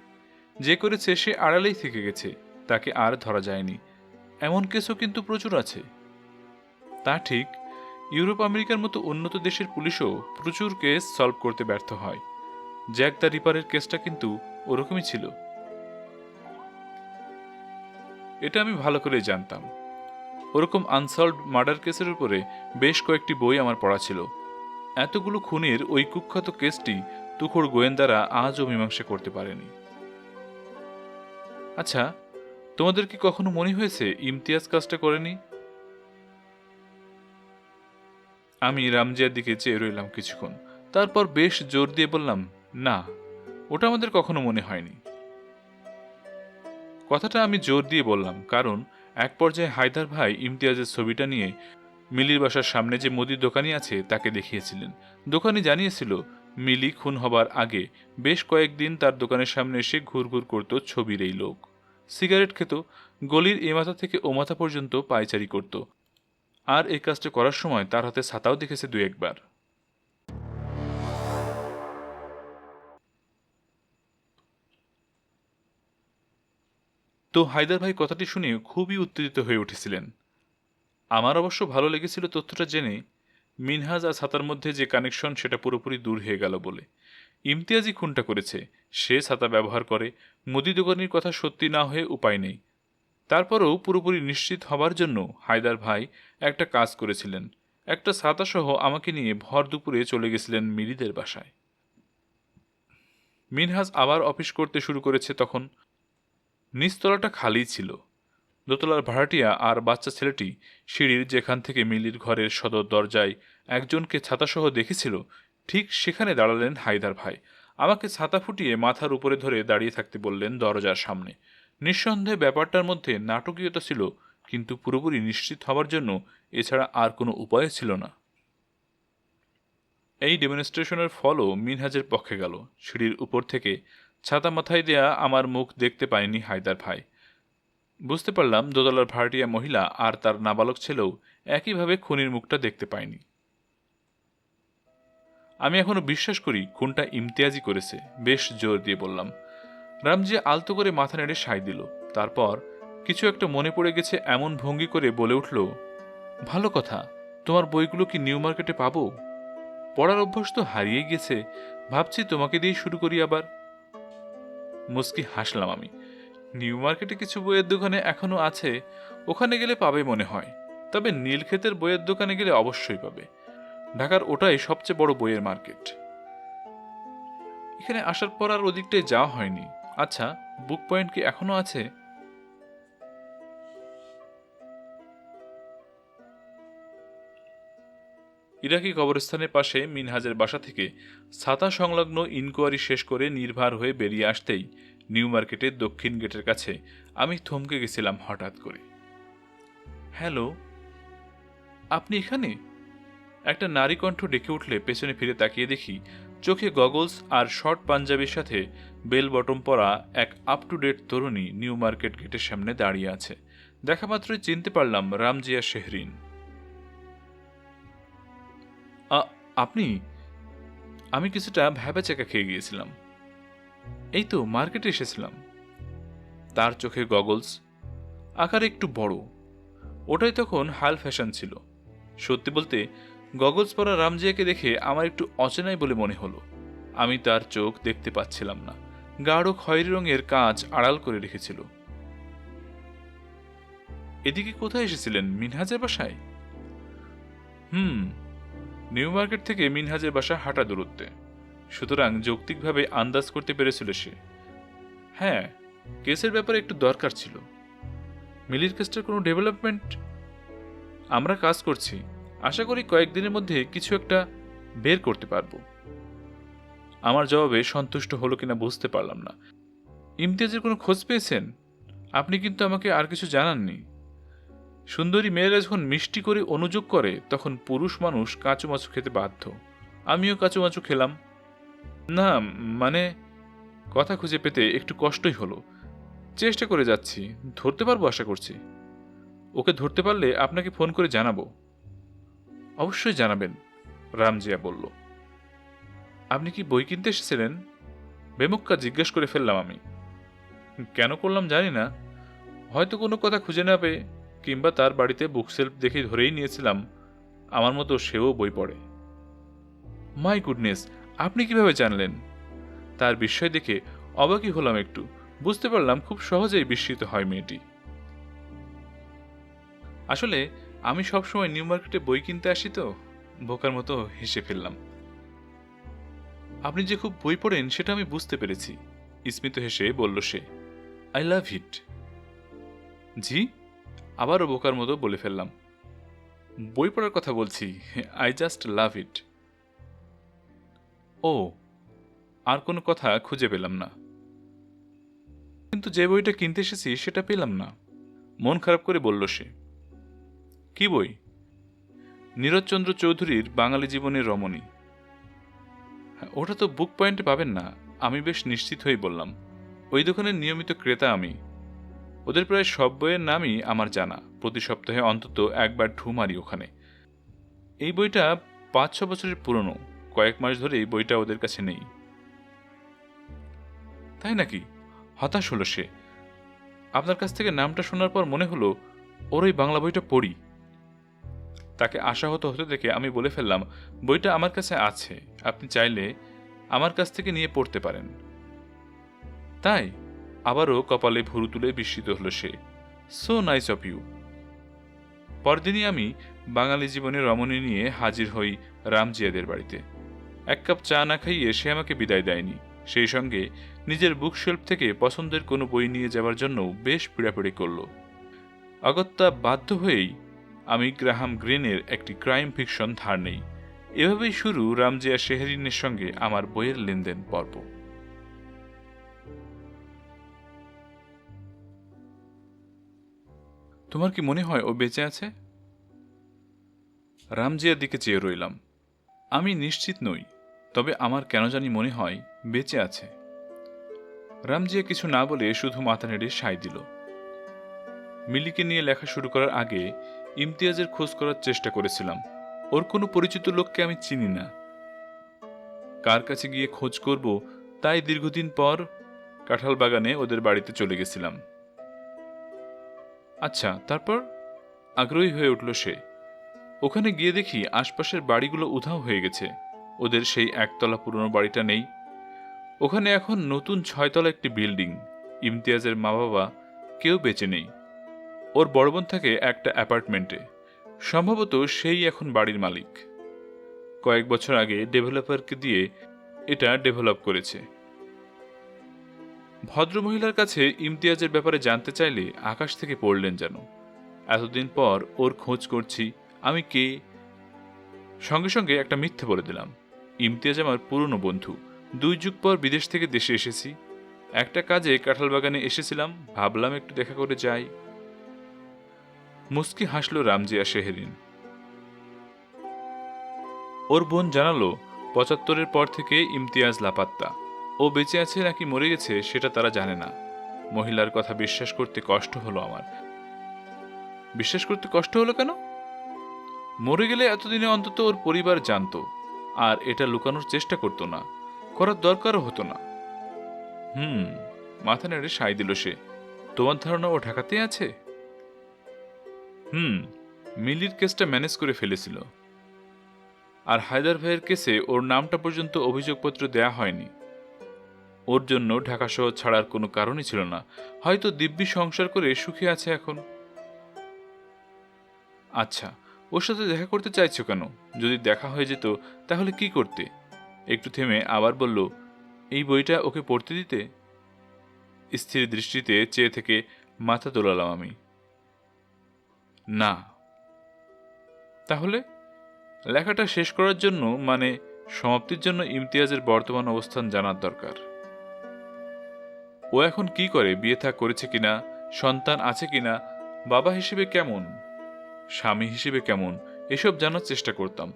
যে করেছে সে আড়ালেই থেকে গেছে, তাকে আর ধরা যায়নি। এমন কেসও কিন্তু প্রচুর আছে। তা ঠিক, ইউরোপ আমেরিকার মতো উন্নত দেশের পুলিশও প্রচুর কেস সলভ করতে ব্যর্থ হয়। জ্যাক দ্য রিপারের কেসটা কিন্তু ওরকমই ছিল। এটা আমি ভালো করেই জানতাম। ওরকম আনসলভড মার্ডার কেসের উপরে বেশ কয়েকটি বই আমার পড়া ছিল। এতগুলো খুনের ওই কুখ্যাত কেসটি তুখোড় গোয়েন্দারা আজও মীমাংসা করতে পারেনি। আচ্ছা, তোমাদের কি কখনো মনে হয়েছে ইমতিয়াজ কাজটা করেনি? আমি রামজিয়ার দিকে চেয়ে রইলাম কিছুক্ষণ, তারপর বেশ জোর দিয়ে বললাম, না, ওটা আমাদের কখনো মনে হয়নি। কথাটা আমি জোর দিয়ে বললাম কারণ এক পর্যায়ে হায়দার ভাই ইমতিয়াজের ছবিটা নিয়ে মিলির বাসার সামনে যে মুদির দোকানি আছে তাকে দেখিয়েছিলেন। দোকানি জানিয়েছিল মিলি খুন হবার আগে বেশ কয়েকদিন তার দোকানের সামনে এসে ঘুরঘুর করত ছবির এই লোক। সিগারেট খেত, গলির এ মাথা থেকে ও মাথা পর্যন্ত পায়চারি করত, আর এই কাজটা করার সময় তার হাতে ছাতাও দেখেছে 2-1 বার। তো হায়দার ভাই কথাটি শুনে খুবই উত্তেজিত হয়ে উঠেছিলেন। আমার অবশ্য ভালো লেগেছিল তথ্যটা জেনে, মিনহাজ আর ছাতার মধ্যে যে কানেকশন সেটা পুরোপুরি দূর হয়ে গেল বলে। ইমতিয়াজই খুনটা করেছে, সে ছাতা ব্যবহার করে, মুদি দোকানির কথা সত্যি না হয়ে উপায় নেই। তারপরেও পুরোপুরি নিশ্চিত হবার জন্য হায়দার ভাই একটা কাজ করেছিলেন। একটা ছাতাসহ আমাকে নিয়ে ভর দুপুরে চলে গেছিলেন মিলিদের বাসায়। মিনহাজ আবার অফিস করতে শুরু করেছে তখন। নিচতলাটা খালি ছিল। দোতলার ভাড়াটিয়া আর বাচ্চা ছেলেটি সিঁড়ির যেখান থেকে মিলির ঘরের সদর দরজায় একজনকে ছাতাসহ দেখেছিল, ঠিক সেখানে দাঁড়ালেন হায়দার ভাই। আমাকে ছাতা ফুটিয়ে মাথার উপরে ধরে দাঁড়িয়ে থাকতে বললেন দরজার সামনে। নিঃসন্দেহে ব্যাপারটার মধ্যে নাটকীয়তা ছিল, কিন্তু পুরোপুরি নিশ্চিত হবার জন্য এছাড়া আর কোনো উপায় ছিল না। এই ডেমনস্ট্রেশনের ফলও মিনহাজের পক্ষে গেল। সিঁড়ির উপর থেকে ছাতা মাথায় দেয়া আমার মুখ দেখতে পায়নি হায়দার ভাই। বুঝতে পারলাম দোতলার ভাড়াটিয়া মহিলা আর তার নাবালক ছেলেও একইভাবে খুনির মুখটা দেখতে পায়নি। আমি এখনো বিশ্বাস করি খুনটা ইমতিয়াজই করেছে, বেশ জোর দিয়ে বললাম। রামজি আলতো করে মাথা নেড়ে সায় দিল। তারপর কিছু একটা মনে পড়ে গেছে এমন ভঙ্গি করে বলে উঠল, ভালো কথা, তোমার বইগুলো কি নিউ মার্কেটে পাবো? পড়ার অভ্যাস তো হারিয়ে গেছে, ভাবছি তোমাকে দিয়ে শুরু করি আবার। মুস্কি হাসলাম আমি। নিউ মার্কেটে কিছু বইয়ের দোকানে এখনো আছে, ওখানে গেলে পাবে মনে হয়। তবে নীলক্ষেতের বইয়ের দোকানে গেলে অবশ্যই পাবে। ঢাকার ওটাই সবচেয়ে বড় বইয়ের মার্কেট। এখানে আসার পর আর ওদিকটায় যাওয়া হয়নি। আচ্ছা, বুক পয়েন্ট কি এখনো আছে? ইরাকি কবরস্থানের পাশে মিনহাজের বাসা থেকে ছাতা সংলগ্ন ইনকোয়ারি শেষ করে নির্ভার হয়ে বেরিয়ে আসতেই নিউ মার্কেটের দক্ষিণ গেটের কাছে আমি থমকে গেছিলাম হঠাৎ করে। হ্যালো, আপনি এখানে? একটা নারী কণ্ঠ ডেকে উঠলে পেছনে ফিরে তাকিয়ে দেখি চোখে গগলস আর শর্ট পাঞ্জাবির সাথে বেল বটম পরা এক আপ টু ডেট তরুণী নিউ মার্কেট গেটের সামনে দাঁড়িয়ে আছে। দেখা মাত্রই চিনতে পারলাম রামজিয়া শেহরিন। আপনি? আমি কিছুটা ভ্যাবাচ্যাকা খেয়ে গিয়েছিলাম। এই তো মার্কেটে এসেছিলাম। তার চোখে গগলস, আকারে একটু বড়। ওটাই তখন হাল ফ্যাশন ছিল। সত্যি বলতে গগলস পরা রামজিয়াকে দেখে আমার একটু অচেনাই বলে মনে হলো। আমি তার চোখ দেখতে পাচ্ছিলাম না, গাঢ় খয়েরি রঙের কাঁচ আড়াল করে রেখেছিল। এদিকে কোথায় এসেছিলেন? মিনহাজের বাসায়? নিউ মার্কেট থেকে মিনহাজের বাসা হাঁটা দূরত্বে, সুতরাং যৌক্তিকভাবে আন্দাজ করতে পেরেছিল সে। হ্যাঁ, কেসের ব্যাপারে একটু দরকার ছিল। মিলির কেসটার কোনো ডেভেলপমেন্ট? আমরা কাজ করছি, আশা করি কয়েকদিনের মধ্যে কিছু একটা বের করতে পারবো। আমার জবাবে সন্তুষ্ট হলো কিনা বুঝতে পারলাম না। ইমতিয়াজের কোনো খোঁজ পেয়েছেন? আপনি কিন্তু আমাকে আর কিছু জানাননি। সুন্দরী মেয়েরা যখন মিষ্টি করে অনুযোগ করে তখন পুরুষ মানুষ কাঁচুমাচু খেতে বাধ্য। আমিও কাঁচুমাচু খেলাম। না, মানে কথা খুঁজে পেতে একটু কষ্টই হলো। চেষ্টা করে যাচ্ছি, ধরতে পারবো আশা করছি। ওকে ধরতে পারলে আপনাকে ফোন করে জানাবো। অবশ্যই জানাবেন, রামজিয়া বলল। আপনি কি বই কিনতে এসেছিলেন? বেমুক্কা জিজ্ঞেস করে ফেললাম আমি। কেন করলাম জানি না, হয়তো কোনো কথা খুঁজে না পেয়ে, কিংবা তার বাড়িতে বুকসেলফ দেখে ধরেই নিয়েছিলাম আমার মতো সেও বই পড়ে। মাই গুডনেস, আপনি কিভাবে জানলেন? তার বিস্ময় দেখে অবাকই হলাম একটু। বুঝতে পারলাম খুব সহজেই বিস্মিত হয় মেয়েটি। আসলে আমি সবসময় নিউ মার্কেটে বই কিনতে আসি তো, বোকার মতো হেসে ফেললাম। আপনি যে খুব বই পড়েন সেটা আমি বুঝতে পেরেছি, স্মিত হেসে বলল সে। আই লাভ ইট। জি? আবারও বোকার মতো বলে ফেললাম। বই পড়ার কথা বলছি, আই জাস্ট লাভ ইট। ও, আর কোনো কথা খুঁজে পেলাম না। কিন্তু যে বইটা কিনতে এসেছি সেটা পেলাম না, মন খারাপ করে বলল সে। কি বই? নীরজচন্দ্র চৌধুরীর বাঙালি জীবনের রমণী। ওটা তো বুক পয়েন্টে পাবেন না, আমি বেশ নিশ্চিত হয়ে বললাম। ওই দোকানের নিয়মিত ক্রেতা আমি। ওদের প্রায় সব বইয়ের নামই আমার জানা, প্রতি সপ্তাহে অন্তত একবার ঢু মারি ওখানে। এই বইটা 5-6 বছরের পুরনো, কয়েক মাস ধরে এই বইটা ওদের কাছে নেই। তাই নাকি? হতাশ হলো সে। আপনার কাছ থেকে নামটা শোনার পর মনে হলো ওর ওই বাংলা বইটা পড়ি। তাকে আশাহত হতে দেখে আমি বলে ফেললাম, বইটা আমার কাছে আছে, আপনি চাইলে আমার কাছ থেকে নিয়ে পড়তে পারেন। তাই? আবারও কপালে ভুরু তুলে বিস্মিত হলো সে। So nice of you. পরদিনই আমি বাঙালি জীবনের রমণী নিয়ে হাজির হই রামজিয়াদের বাড়িতে। এক কাপ চা না খাইয়ে সে আমাকে বিদায় দেয়নি, সেই সঙ্গে নিজের বুকশেলফ থেকে পছন্দের কোনো বই নিয়ে যাওয়ার জন্য বেশ পীড়াপিড়ি করল। অগত্যা বাধ্য হয়েই আমি গ্রাহাম গ্রিনের একটি ক্রাইম ফিকশন ধার নেই। এভাবেই শুরু রামজিয়া শেহরিনের সঙ্গে আমার বইয়ের লেনদেন পর্ব। তোমার কি মনে হয় ও বেঁচে আছে? রামজিয়ার দিকে চেয়ে রইলাম। আমি নিশ্চিত নই, তবে আমার কেন জানি মনে হয় বেঁচে আছে। রামজিয়া কিছু না বলে শুধু মাথা নেড়ে সায় দিল। মিলিকে নিয়ে লেখা শুরু করার আগে ইমতিয়াজের খোঁজ করার চেষ্টা করেছিলাম। ওর কোনো পরিচিত লোককে আমি চিনি না, কার কাছে গিয়ে খোঁজ করব তাই দীর্ঘদিন পর কাঁঠাল বাগানে ওদের বাড়িতে চলে গেছিলাম। আচ্ছা, তারপর? আগ্রহী হয়ে উঠল সে। ওখানে গিয়ে দেখি আশপাশের বাড়িগুলো উধাও হয়ে গেছে, ওদের সেই একতলা পুরনো বাড়িটা নেই। ওখানে এখন নতুন 6 তলা একটি বিল্ডিং। ইমতিয়াজের মা বাবা কেউ বেঁচে নেই। ওর বড় বোন থাকে একটা অ্যাপার্টমেন্টে, সম্ভবত সেই এখন বাড়ির মালিক। কয়েক বছর আগে ডেভেলপারকে দিয়ে এটা ডেভেলপ করেছে। ভদ্রমহিলার কাছে ইমতিয়াজের ব্যাপারে জানতে চাইলে আকাশ থেকে পড়লেন যেন। এতদিন পর ওর খোঁজ করছি, আমি কে। সঙ্গে সঙ্গে একটা মিথ্যে বলে দিলাম। ইমতিয়াজ আমার পুরনো বন্ধু, 2 যুগ পর বিদেশ থেকে দেশে এসেছি। একটা কাজে কাঁঠাল বাগানে এসেছিলাম, ভাবলাম একটু দেখা করে যাই। মুস্কি হাসল রামজিয়া শেহরিন। ওর বোন জানালো 75-এর পর থেকে ইমতিয়াজ লাপাত্তা। ও বেঁচে আছে নাকি মরে গেছে সেটা তারা জানে না। মহিলার কথা বিশ্বাস করতে কষ্ট হলো আমার। বিশ্বাস করতে কষ্ট হলো কেন? মরে গেলে এতদিনে অন্তত ওর পরিবার জানতো, আর এটা লুকানোর চেষ্টা করতো না, করার দরকারও হতো না। মাথা নেড়ে সায় দিল সে। তোমার ধারণা ও ঢাকাতে আছে? মিলির কেসটা ম্যানেজ করে ফেলেছিল, আর হায়দার ভাইয়ের কেসে ওর নামটা পর্যন্ত অভিযোগপত্র দেয়া হয়নি। ওর জন্য ঢাকা শহর ছাড়ার কোনো কারণই ছিল না। হয়তো দিব্যি সংসার করে সুখে আছে এখন। আচ্ছা, ওর সাথে দেখা করতে চাইছো কেন? যদি দেখা হয়ে যেত তাহলে কি করতে? একটু থেমে আবার বলল, এই বইটা ওকে পড়তে দিতে। স্থির দৃষ্টিতে চেয়ে থেকে মাথা দোলালাম আমি। না। তাহলে? লেখাটা শেষ করার জন্য, মানে সমাপ্তির জন্য ইমতিয়াজের বর্তমান অবস্থান জানার দরকার। ও এখন কি করে, বিয়ে থা করেছে কিনা, সন্তান আছে কিনা, বাবা হিসেবে কেমন, স্বামী হিসেবে কেমন, এসব জানার চেষ্টা করতাম।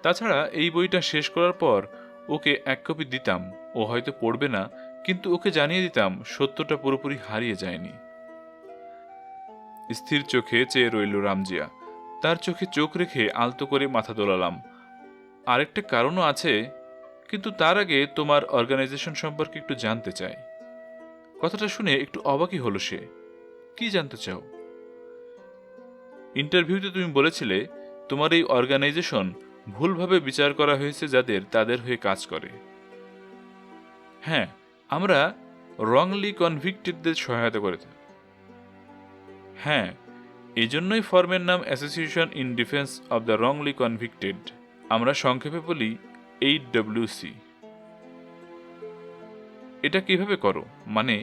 তাছাড়া এই বইটা শেষ করার পর ওকে এক কপি দিতাম। ও হয়তো পড়বে না, কিন্তু ওকে জানিয়ে দিতাম সত্যটা পুরোপুরি হারিয়ে যায়নি। স্থির চোখে চেয়ে রইল রামজিয়া। তার চোখে চোখ রেখে আলতো করে মাথা দোলালাম। আরেকটা কারণও আছে, কিন্তু তার আগে তোমার অর্গানাইজেশন সম্পর্কে একটু জানতে চাই। কথাটা শুনে একটু অবাকই হলো সে। কি জানতে চাও? ইন্টারভিউতে তুমি বলেছিলে তোমার এই অর্গানাইজেশন ভুলভাবে বিচার করা হয়েছে যাদের, তাদের হয়ে কাজ করে। হ্যাঁ, আমরা রংলি কনভিক্টেডদের সহায়তা করে। হ্যাঁ, এই জন্যই ফর্মের নাম association in defence of the wrongly convicted. আমরা সংক্ষেপে বলি AWC। এটা কিভাবে করো? মানে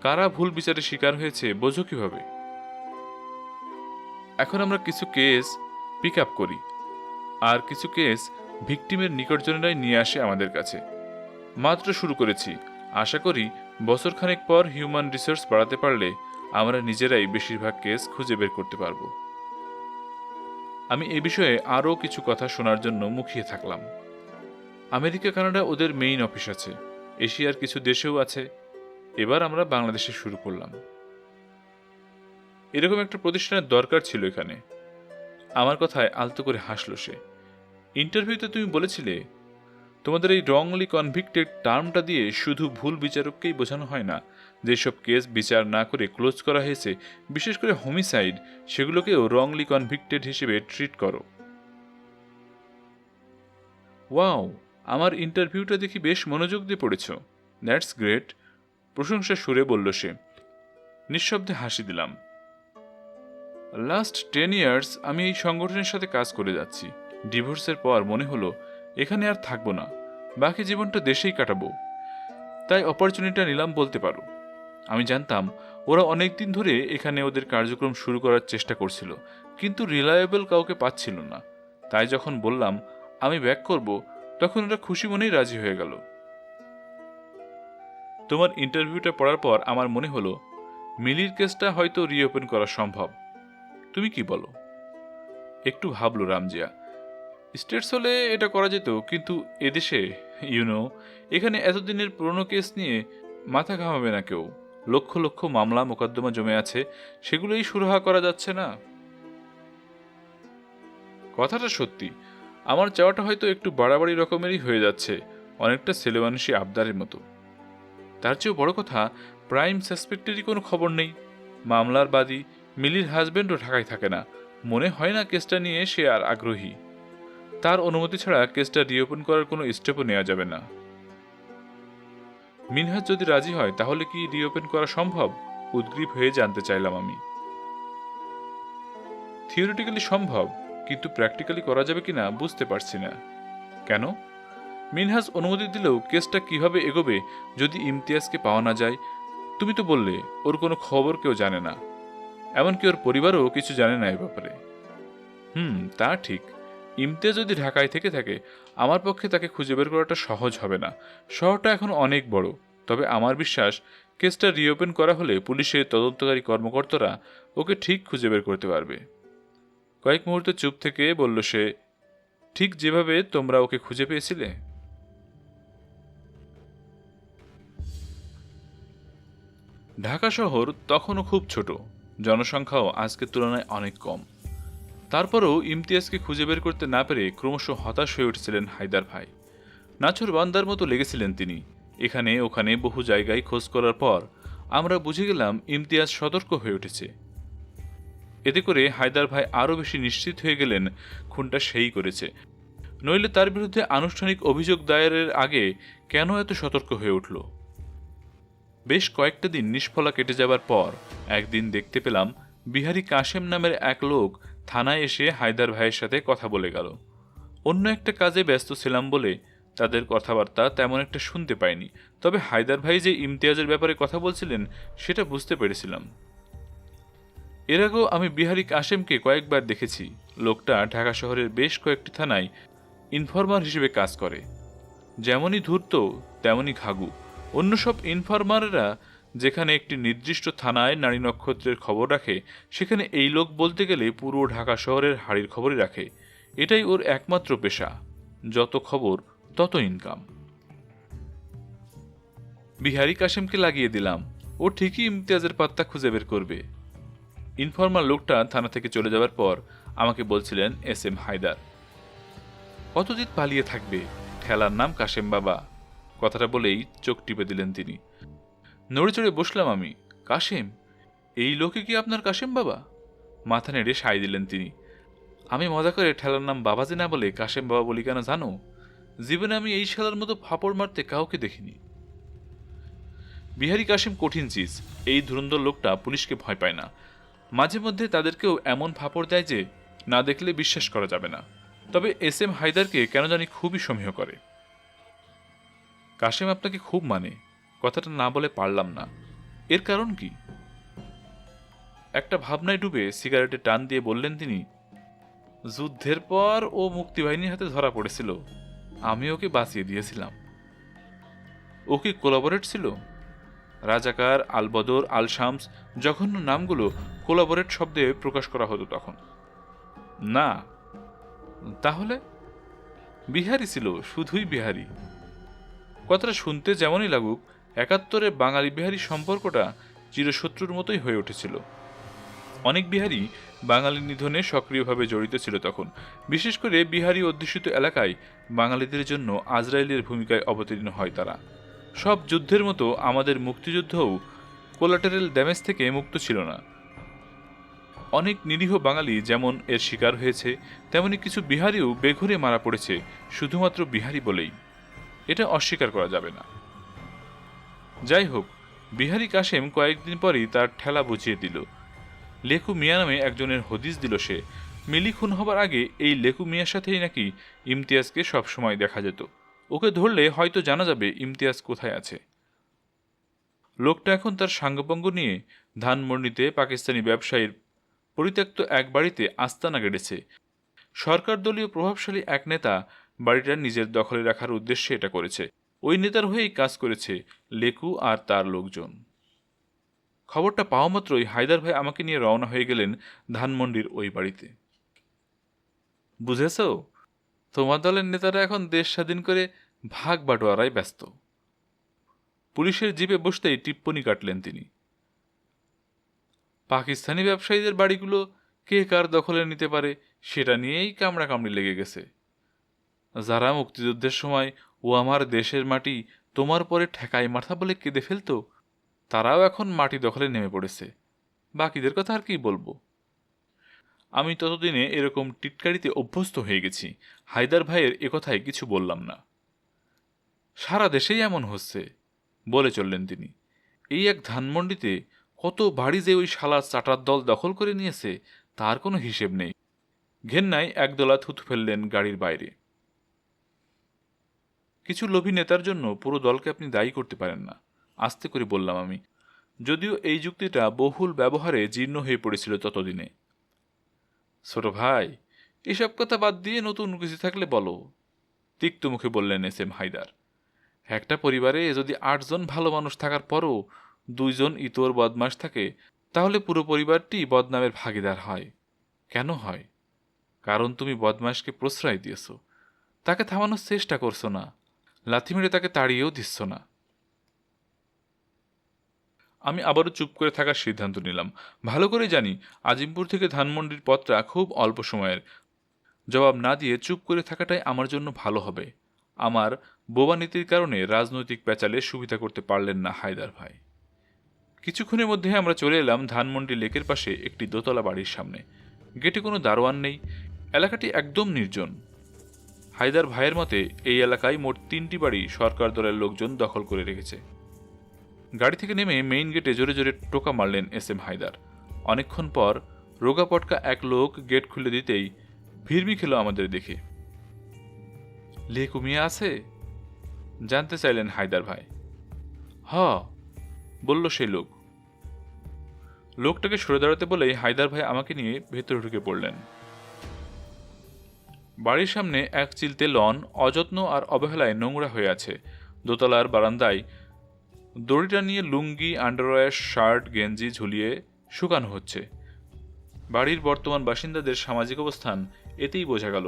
কারা ভুল বিচারে শিকার হয়েছে বোঝো কিভাবে? এখন আমরা কিছু কেস পিক আপ করি, আর কিছু কেস ভিকটিমের নিকটজনেরাই নিয়ে আসে আমাদের কাছে। মাত্র শুরু করেছি। আশা করি বছরখানেক পর হিউম্যান রিসোর্স বাড়াতে পারলে আমরা নিজেরাই বেশিরভাগ কেস খুঁজে বের করতে পারব। আমি এ বিষয়ে আরও কিছু কথা শোনার জন্য মুখিয়ে থাকলাম। আমেরিকা, কানাডা ওদের মেইন অফিস আছে, এশিয়ার কিছু দেশেও আছে। এবার আমরা বাংলাদেশে শুরু করলাম। এরকম একটা প্রতিষ্ঠানের দরকার ছিল এখানে। আমার কথায় আলতো করে হাসল সে। ইন্টারভিউতে তুমি বলেছিলে তোমাদের এই রংলি কনভিক্টেড টার্মটা দিয়ে শুধু ভুল বিচারককেই বোঝানো হয় না, যেসব কেস বিচার না করে ক্লোজ করা হয়েছে, বিশেষ করে হোমিসাইড, সেগুলোকেও রংলি কনভিক্টেড হিসেবে ট্রিট করো। ওয়াও, আমার ইন্টারভিউটা দেখি বেশ মনোযোগ দিয়ে পড়েছ। দ্যাটস গ্রেট, প্রশংসা সুরে বলল সে। নিঃশব্দে হাসি দিলাম। লাস্ট 10 ইয়ার্স আমি এই সংগঠনের সাথে কাজ করে যাচ্ছি। ডিভোর্সের পর মনে হলো এখানে আর থাকবো না, বাকি জীবনটা দেশেই কাটাবো। তাই অপরচুনিটি নিলাম বলতে পারো। আমি জানতাম ওরা অনেক দিন ধরে এখানে ওদের কার্যক্রম শুরু করার চেষ্টা করছিল, কিন্তু রিলায়েবল কাউকে পাচ্ছিল না। তাই যখন বললাম আমি ব্যাক করব, তখন ওরা খুশি মনেই রাজি হয়ে গেল। তোমার ইন্টারভিউটা পড়ার পর আমার মনে হলো মিলির কেসটা হয়তো রিওপেন করা সম্ভব। তুমি কি বলো? একটু ভাবলো রামজিয়া। স্টেটস হলে এটা করা যেত, কিন্তু এদেশে এখানে এতদিনের পুরনো কেস নিয়ে মাথা ঘামাবে না কেউ। লক্ষ লক্ষ মামলা মোকদ্দমা জমে আছে, সেগুলোই সুরাহা করা যাচ্ছে না। কথাটা সত্যি। আমার চাওয়াটা হয়তো একটু বাড়াবাড়ি রকমেরই হয়ে যাচ্ছে, অনেকটা ছেলেমানুষী আবদারের মতো। তার চেয়েও বড় কথা, প্রাইম সাসপেক্টেরই কোনো খবর নেই। মামলার বাদী মিলির হাজবেন্ডও ঢাকায় থাকে না। মনে হয় না কেসটা নিয়ে সে আর আগ্রহী। তার অনুমতি ছাড়া কেসটা রিওপেন করার কোনো স্টেপও নেওয়া যাবে না। মিনহাজ যদি রাজি হয় তাহলে কি রিওপেন করা সম্ভব? উদ্গ্রীব হয়ে জানতে চাইলাম আমি। থিওরিটিক্যালি সম্ভব, কিন্তু প্র্যাকটিক্যালি করা যাবে কিনা বুঝতে পারছি না। কেন? মিনহাজ অনুমতি দিলেও কেসটা কিভাবে এগোবে যদি ইমতিয়াজকে পাওয়া না যায়? তুমি তো বললে ওর কোনো খবর কেউ জানে না, এমনকি ওর পরিবারও কিছু জানে না এ ব্যাপারে। তা ঠিক। ইমতিয়াজ যদি ঢাকায় থেকে থাকে, আমার পক্ষে তাকে খুঁজে বের করাটা সহজ হবে না। শহরটা এখন অনেক বড়। তবে আমার বিশ্বাস কেসটা রিওপেন করা হলে পুলিশের তদন্তকারী কর্মকর্তারা ওকে ঠিক খুঁজে বের করতে পারবে। কয়েক মুহূর্তে চুপ থেকে বলল সে, ঠিক যেভাবে তোমরা ওকে খুঁজে পেয়েছিলে? ঢাকা শহর তখনও খুব ছোট, জনসংখ্যাও আজকের তুলনায় অনেক কম। তারপরেও ইমতিয়াজকে খুঁজে বের করতে না পেরে ক্রমশ হতাশ হয়ে উঠছিলেন হায়দার ভাই। নাছোড় বান্দার মতো লেগেছিলেন তিনি। এখানে ওখানে বহু জায়গায় খোঁজ করার পর আমরা বুঝে গেলাম ইমতিয়াজ সতর্ক হয়ে উঠেছে। এতে করে হায়দার ভাই আরও বেশি নিশ্চিত হয়ে গেলেন খুনটা সেই করেছে, নইলে তার বিরুদ্ধে আনুষ্ঠানিক অভিযোগ দায়েরের আগে কেন এত সতর্ক হয়ে উঠল। বেশ কয়েকটা দিন নিষ্ফলা কেটে যাবার পর একদিন দেখতে পেলাম বিহারী কাশেম নামের এক লোক থানায় এসে হায়দার ভাইয়ের সাথে কথা বলে গেল। অন্য একটা কাজে ব্যস্ত ছিলাম বলে তাদের কথাবার্তা তেমন একটা শুনতে পাইনি, তবে হায়দার ভাই যে ইমতিয়াজের ব্যাপারে কথা বলছিলেন সেটা বুঝতে পেরেছিলাম। এর আগেও আমি বিহারী কাশেমকে কয়েকবার দেখেছি। লোকটা ঢাকা শহরের বেশ কয়েকটি থানায় ইনফরমার হিসেবে কাজ করে। যেমনই ধূর্ত তেমনই ঘাঘু। অন্য সব ইনফরমারেরা যেখানে একটি নির্দিষ্ট থানায় নারী নক্ষত্রের খবর রাখে, সেখানে এই লোক বলতে গেলে পুরো ঢাকা শহরের হাড়ির খবরই রাখে। এটাই ওর একমাত্র পেশা। যত খবর তত ইনকাম। বিহারী কাশেমকে লাগিয়ে দিলাম, ও ঠিকই ইমতিয়াজের পাত্তা খুঁজে বের করবে। ইনফরমার লোকটা থানা থেকে চলে যাওয়ার পর আমাকে বলছিলেন এস এম হায়দার, কতদিন পালিয়ে থাকবে, ঠেলার নাম কাশেম বাবা। কথাটা বলেই চোখ টিপে দিলেন তিনি। নড়ে চড়ে বসলাম আমি। কাশেম? এই লোকে কি আপনার কাশেম বাবা? মাথা নেড়ে সায় দিলেন তিনি। আমি মজা করে ঠেলার নাম বাবাজি না বলে কাশেম বাবা বলি কেন জানো? জীবনে আমি এই শালার মতো ফাপড় মারতে কাউকে দেখিনি। বিহারী কাশেম কঠিন চিজ। এই ধুরন্ধর লোকটা পুলিশকে ভয় পায় না। মাঝে মধ্যে তাদেরকেও এমন ফাপড় দেয় যে না দেখলে বিশ্বাস করা যাবে না। তবে এস এম হায়দারকে কেন জানি খুবই সমীহ করে। কাশেম আপনাকে খুব মানে, কথাটা না বলে পারলাম না। এর কারণ কি? একটা ভাবনায় ডুবে সিগারেটে টান দিয়ে বললেন তিনি, যুদ্ধের পর ও মুক্তিবাহিনীর হাতে ধরা পড়েছিল, আমি ওকে বাঁচিয়ে দিয়েছিলাম। ও কি কোলাবরেট ছিল? রাজাকার, আল বদর, আল শামস, জঘন্য নামগুলো কোলাবরেট শব্দে প্রকাশ করা হতো তখন। না। তাহলে? বিহারি ছিল, শুধুই বিহারি। কথাটা শুনতে যেমনই লাগুক, ৭১-এ বাঙালি বিহারি সম্পর্কটা চিরশত্রুর মতোই হয়ে উঠেছিল। অনেক বিহারি বাঙালি নিধনে সক্রিয়ভাবে জড়িত ছিল তখন। বিশেষ করে বিহারি অধ্যুষিত এলাকায় বাঙালিদের জন্য আজরাইলের ভূমিকায় অবতীর্ণ হয় তারা। সব যুদ্ধের মতো আমাদের মুক্তিযুদ্ধও কোলাটেরাল ড্যামেজ থেকে মুক্ত ছিল না। অনেক নিরীহ বাঙালি যেমন এর শিকার হয়েছে, তেমনি কিছু বিহারিও বেঘরে মারা পড়েছে শুধুমাত্র বিহারি বলেই। এটা অস্বীকার করা যাবে না। যাই হোক, বিহারী কাশেম কয়েকদিন পরই তার ঠেলা বুঝিয়ে দিল। লেকু মিয়া নামে একজনের হদিস দিল সে। মিলি খুন হবার আগে এই লেকু মিয়ার সাথেই নাকি ইমতিয়াজকে সবসময় দেখা যেত। ওকে ধরলে হয়তো জানা যাবে ইমতিয়াজ কোথায় আছে। লোকটা এখন তার সাঙ্গপাঙ্গ নিয়ে ধানমন্ডিতে পাকিস্তানি ব্যবসায়ীর পরিত্যক্ত এক বাড়িতে আস্তানা গেড়েছে। সরকার দলীয় প্রভাবশালী এক নেতা বাড়িটা নিজের দখলে রাখার উদ্দেশ্যে এটা করেছে। ওই নেতার হয়েই কাজ করেছে লেকু আর তার লোকজন। খবরটা পাওয়া মাত্রই হায়দার ভাই আমাকে নিয়ে রওনা হয়ে গেলেন ধানমন্ডির ওই বাড়িতে। বুঝেছ, তোমার দলের নেতারা এখন দেশ স্বাধীন করে ভাগ বাটোয়ারায় ব্যস্ত। পুলিশের জিপে বসতেই টিপ্পনি কাটলেন তিনি। পাকিস্তানি ব্যবসায়ীদের বাড়িগুলো কে কার দখলে নিতে পারে সেটা নিয়েই কামড়াকামড়ি লেগে গেছে। যারা মুক্তিযুদ্ধের সময় ও আমার দেশের মাটি তোমার পরে ঠেকাই মাথা বলে কেঁদে ফেলত, তারাও এখন মাটি দখলে নেমে পড়েছে। বাকিদের কথা আর কি বলবো। আমি ততদিনে এরকম টিটকারিতে অভ্যস্ত হয়ে গেছি। হায়দার ভাইয়ের একথায় কিছু বললাম না। সারা দেশেই এমন হচ্ছে বলে চললেন তিনি। এই এক ধানমন্ডিতে কত বাড়ি যে ওই শালা চাটার দল দখল করে নিয়েছে তার কোনো হিসেব নেই। ঘেন্নায় একদলা থুতু ফেললেন গাড়ির বাইরে। কিছু লোভী নেতার জন্য পুরো দলকে আপনি দায়ী করতে পারেন না, আস্তে করে বললাম আমি, যদিও এই যুক্তিটা বহুল ব্যবহারে জীর্ণ হয়ে পড়েছিল ততদিনে। ছোট ভাই, এসব কথা বাদ দিয়ে নতুন কিছু থাকলে বলো, তিক্ত মুখে বললেন এস এম হায়দার। একটা পরিবারে যদি ৮ জন ভালো মানুষ থাকার পরও ২ জন ইতর বদমাশ থাকে, তাহলে পুরো পরিবারটি বদনামের ভাগিদার হয়। কেন হয়? কারণ তুমি বদমাশকে প্রশ্রয় দিয়েছ, তাকে থামানোর চেষ্টা করছো না, লাথি মেরে তাকে তাড়িয়েও দিচ্ছ না। আমি আবারও চুপ করে থাকার সিদ্ধান্ত নিলাম। ভালো করে জানি আজিমপুর থেকে ধানমন্ডির পথটা খুব অল্প সময়ের। জবাব না দিয়ে চুপ করে থাকাটাই আমার জন্য ভালো হবে। আমার বোবা নীতির কারণে রাজনৈতিক প্যাচালে সুবিধা করতে পারলেন না হায়দার ভাই। কিছুক্ষণের মধ্যে আমরা চলে এলাম ধানমন্ডি লেকের পাশে একটি দোতলা বাড়ির সামনে। গেটে কোনো দারোয়ান নেই, এলাকাটি একদম নির্জন। হায়দার ভাইয়ের মতে এই এলাকায় মোট 3টি বাড়ি সরকার দলের লোকজন দখল করে রেখেছে। গাড়ি থেকে নেমে মেইন গেটে জোরে জোরে টোকা মারলেন এস.এম. হায়দার। অনেকক্ষণ পর রোগা পটকা এক লোক গেট খুলে দিতেই ভিড়মি খেল আমাদের দেখে। লেকু মিয়া আছে? জানতে চাইলেন হায়দার ভাই। হ, বলল সেই লোক। লোকটাকে সরে দাঁড়াতে বলেই হায়দার ভাই আমাকে নিয়ে ভেতরে ঢুকে পড়লেন। বাড়ির সামনে এক চিলতে লন অযত্ন আর অবহেলায় নোংরা হয়ে আছে। দোতলার বারান্দায় দড়িটা নিয়ে লুঙ্গি, আন্ডারওয়্যার, শার্ট, গেঞ্জি ঝুলিয়ে শুকানো হচ্ছে। বাড়ির বর্তমান বাসিন্দাদের সামাজিক অবস্থান এতেই বোঝা গেল।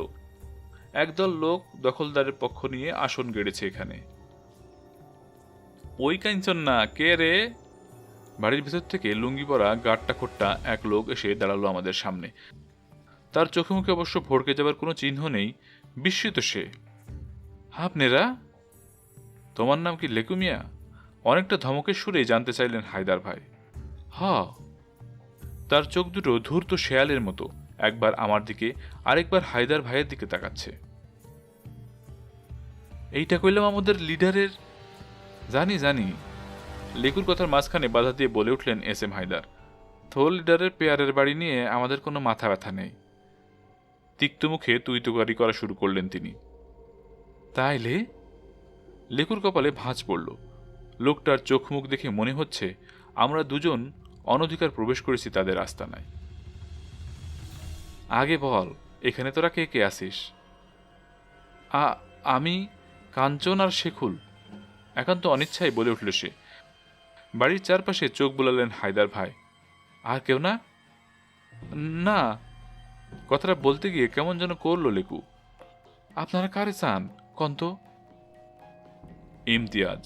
একদল লোক দখলদারের পক্ষ নিয়ে আসন গেড়েছে এখানে। ওই কাঞ্চন না, কে রে? বাড়ির ভেতর থেকে লুঙ্গি পরা গাট্টা খোট্টা এক লোক এসে দাঁড়ালো আমাদের সামনে। তার চোখে মুখে অবশ্য ভড়কে যাবার কোনো চিহ্ন নেই। বিস্মিত সে। আপনারা? তোমার নাম কি লেকু মিয়া? অনেকটা ধমকের সুরেই জানতে চাইলেন হায়দার ভাই। হ। তার চোখ দুটো ধূর্ত শেয়ালের মতো, একবার আমার দিকে আরেকবার হায়দার ভাইয়ের দিকে তাকাচ্ছে। এইটা কইলাম আমাদের লিডারের। জানি জানি। লেকুর কথার মাঝখানে বাধা দিয়ে বলে উঠলেন এস.এম. হায়দার। থোর লিডারের পেয়ারের বাড়ি নিয়ে আমাদের কোনো মাথা ব্যথা নেই। তিক্ত মুখে তুই তুকারি করা শুরু করলেন তিনি। তাইলে? লেকুর কপালে ভাঁজ পড়ল। লোকটার চোখ মুখ দেখে মনে হচ্ছে আমরা দুজন অনধিকার প্রবেশ করেছি তাদের আস্তানায়। আগে বল, এখানে তোরা কে কে আসিস? আমি, কাঞ্চন আর শেখুল, একান্ত অনিচ্ছায় বলে উঠল সে। বাড়ির চারপাশে চোখ বুলালেন হায়দার ভাই। আর কেউ না? না। কথাটা বলতে গিয়ে কেমন যেন করল লেকু। আপনারা কারে চান কন্ত? ইমতিয়াজ,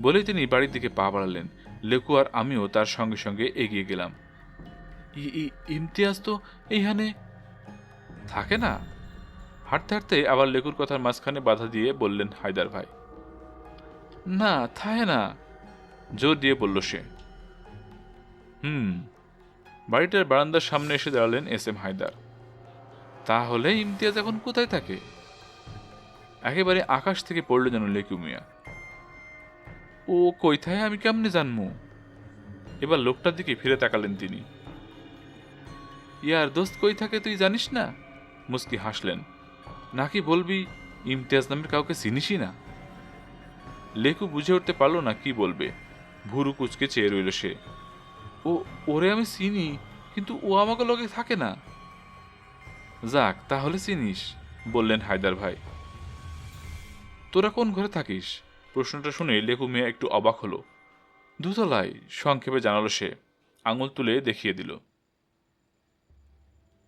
বলেই তিনি বাড়ির দিকে পা বাড়ালেন। লেকু আর আমিও তার সঙ্গে সঙ্গে এগিয়ে গেলাম। ইমতিয়াজ তো এইখানে থাকে না। হাঁটতে হাঁটতে আবার লেকুর কথার মাঝখানে বাধা দিয়ে বললেন হায়দার ভাই। না, থাকে না, জোর দিয়ে বলল সে। বাড়িটার বারান্দার সামনে এসে দাঁড়ালেন এস.এম. হায়দার। তাহলে ইমতিয়াজ এখন কোথায় থাকে? একেবারে আকাশ থেকে পড়লো যেন লেকু মিয়া। ও কোথায় আমি কেমনে জানবো? এবার লোকটার দিকে ফিরে তাকালেন তিনি। ইয়ার দোস্ত কই থাকে তুই জানিস না? মুস্কি হাসলেন। নাকি বলবি ইমতিয়াজ নামের কাউকে চিনিসই না? লেকু বুঝে উঠতে পারলো না কি বলবে। ভুরু কুচকে চেয়ে রইল সে। ওরে আমি চিনি, কিন্তু ও আমাকে লগে থাকে না। যাক, তাহলে চিনিস, বললেন হায়দার ভাই। তোরা কোন ঘরে থাকিস? প্রশ্নটা শুনে লেকু মিয়া একটু অবাক হলো। দোতলায়, সংক্ষেপে জানালো সে। আঙুল তুলে দেখিয়ে দিল।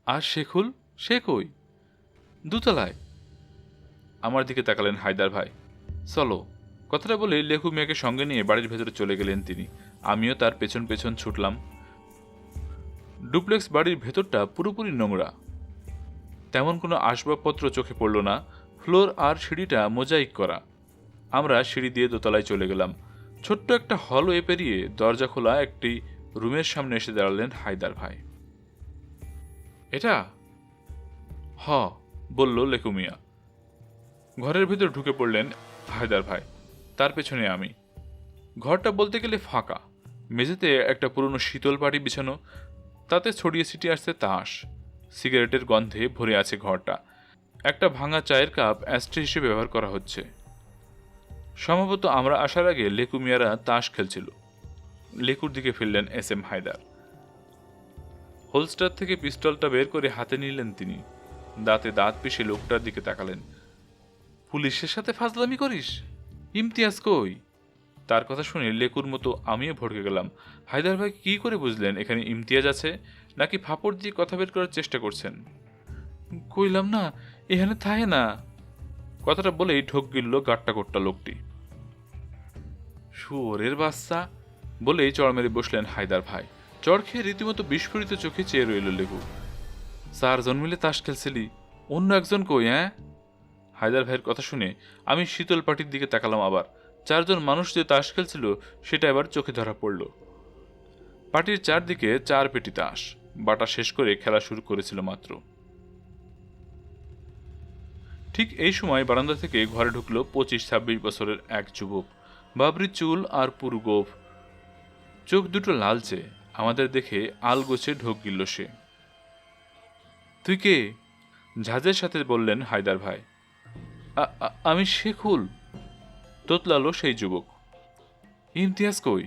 আর শেখুল, সে কই? দোতলায়। আমার দিকে তাকালেন হায়দার ভাই। চলো। কথাটা বলে লেকু মিয়াকে সঙ্গে নিয়ে বাড়ির ভেতরে চলে গেলেন তিনি। আমিও তার পেছন পেছন ছুটলাম। ডুপ্লেক্স বাড়ির ভেতরটা পুরোপুরি নোংরা। তেমন কোনো আসবাবপত্র চোখে পড়ল না। ফ্লোর আর সিঁড়িটা মোজাইক করা। আমরা সিঁড়ি দিয়ে দোতলায় চলে গেলাম। ছোট্ট একটা হলওয়ে পেরিয়ে দরজা খোলা একটি রুমের সামনে এসে দাঁড়ালেন হায়দার ভাই। এটা? হ, বলল লেকু মিয়া। ঘরের ভিতর ঢুকে পড়লেন হায়দার ভাই, তার পেছনে আমি। ঘরটা বলতে গেলে ফাঁকা। মেঝেতে একটা পুরনো শীতল পাটি বিছানো, তাতে ছড়িয়ে ছিটিয়ে আসছে তাস। সিগারেটের গন্ধে ভরে আছে ঘরটা। একটা ভাঙা চায়ের কাপ অ্যাস্ট্রে হিসেবে ব্যবহার করা হচ্ছে। সম্ভবত আমরা আসার আগে লেকু মিয়ারা তাস খেলছিল। লেকুর দিকে ফিরলেন এস.এম. হায়দার। হোলস্টার থেকে পিস্তলটা বের করে হাতে নিলেন তিনি। দাঁতে দাঁত পিষে লোকটার দিকে তাকালেন। পুলিশের সাথে ফাজলামি করিস? ইমতিয়াজ কই? তার কথা শুনে লেকুর মতো আমিও ভড়কে গেলাম। হায়দার ভাই কি করে বুঝলেন এখানে ইমতিয়াজ আছে, নাকি ফাপড় দিয়ে কথা বের করার চেষ্টা করছেন? কইলাম না এখানে থাহে না। কথাটা বলেই ঢোক গিলল গাট্টা কোট্টা লোকটি। শুয়োরের বাচ্চা বলেই চড় মেরে বসলেন হায়দার ভাই। চড় খেয়ে রীতিমতো বিস্ফোরিত চোখে চেয়ে রইল লেবু। 4 জন মিলে তাস খেলছিলি, অন্য একজন কই? হ্যাঁ? হায়দার ভাইয়ের কথা শুনে আমি শীতল পাটির দিকে তাকালাম আবার। 4 জন মানুষ যে তাস খেলছিল সেটা এবার চোখে ধরা পড়ল। পাটির চারদিকে 4 পেটি তাস। বাটা শেষ করে খেলা শুরু করেছিল মাত্র। ঠিক এই সময় বারান্দা থেকে ঘরে ঢুকলো 25-26 বছরের এক যুবক। বাবরি চুল আর পুরু গোঁফ, চোখ দুটো লালচে। আমাদের দেখে আলগোছে ঢোক গিলল সে। তুই কে? ঝাঁজের সাথে বললেন হায়দার ভাই। আমি শেখুল, তোতলালো সেই যুবক। ইমতিয়াজ কই?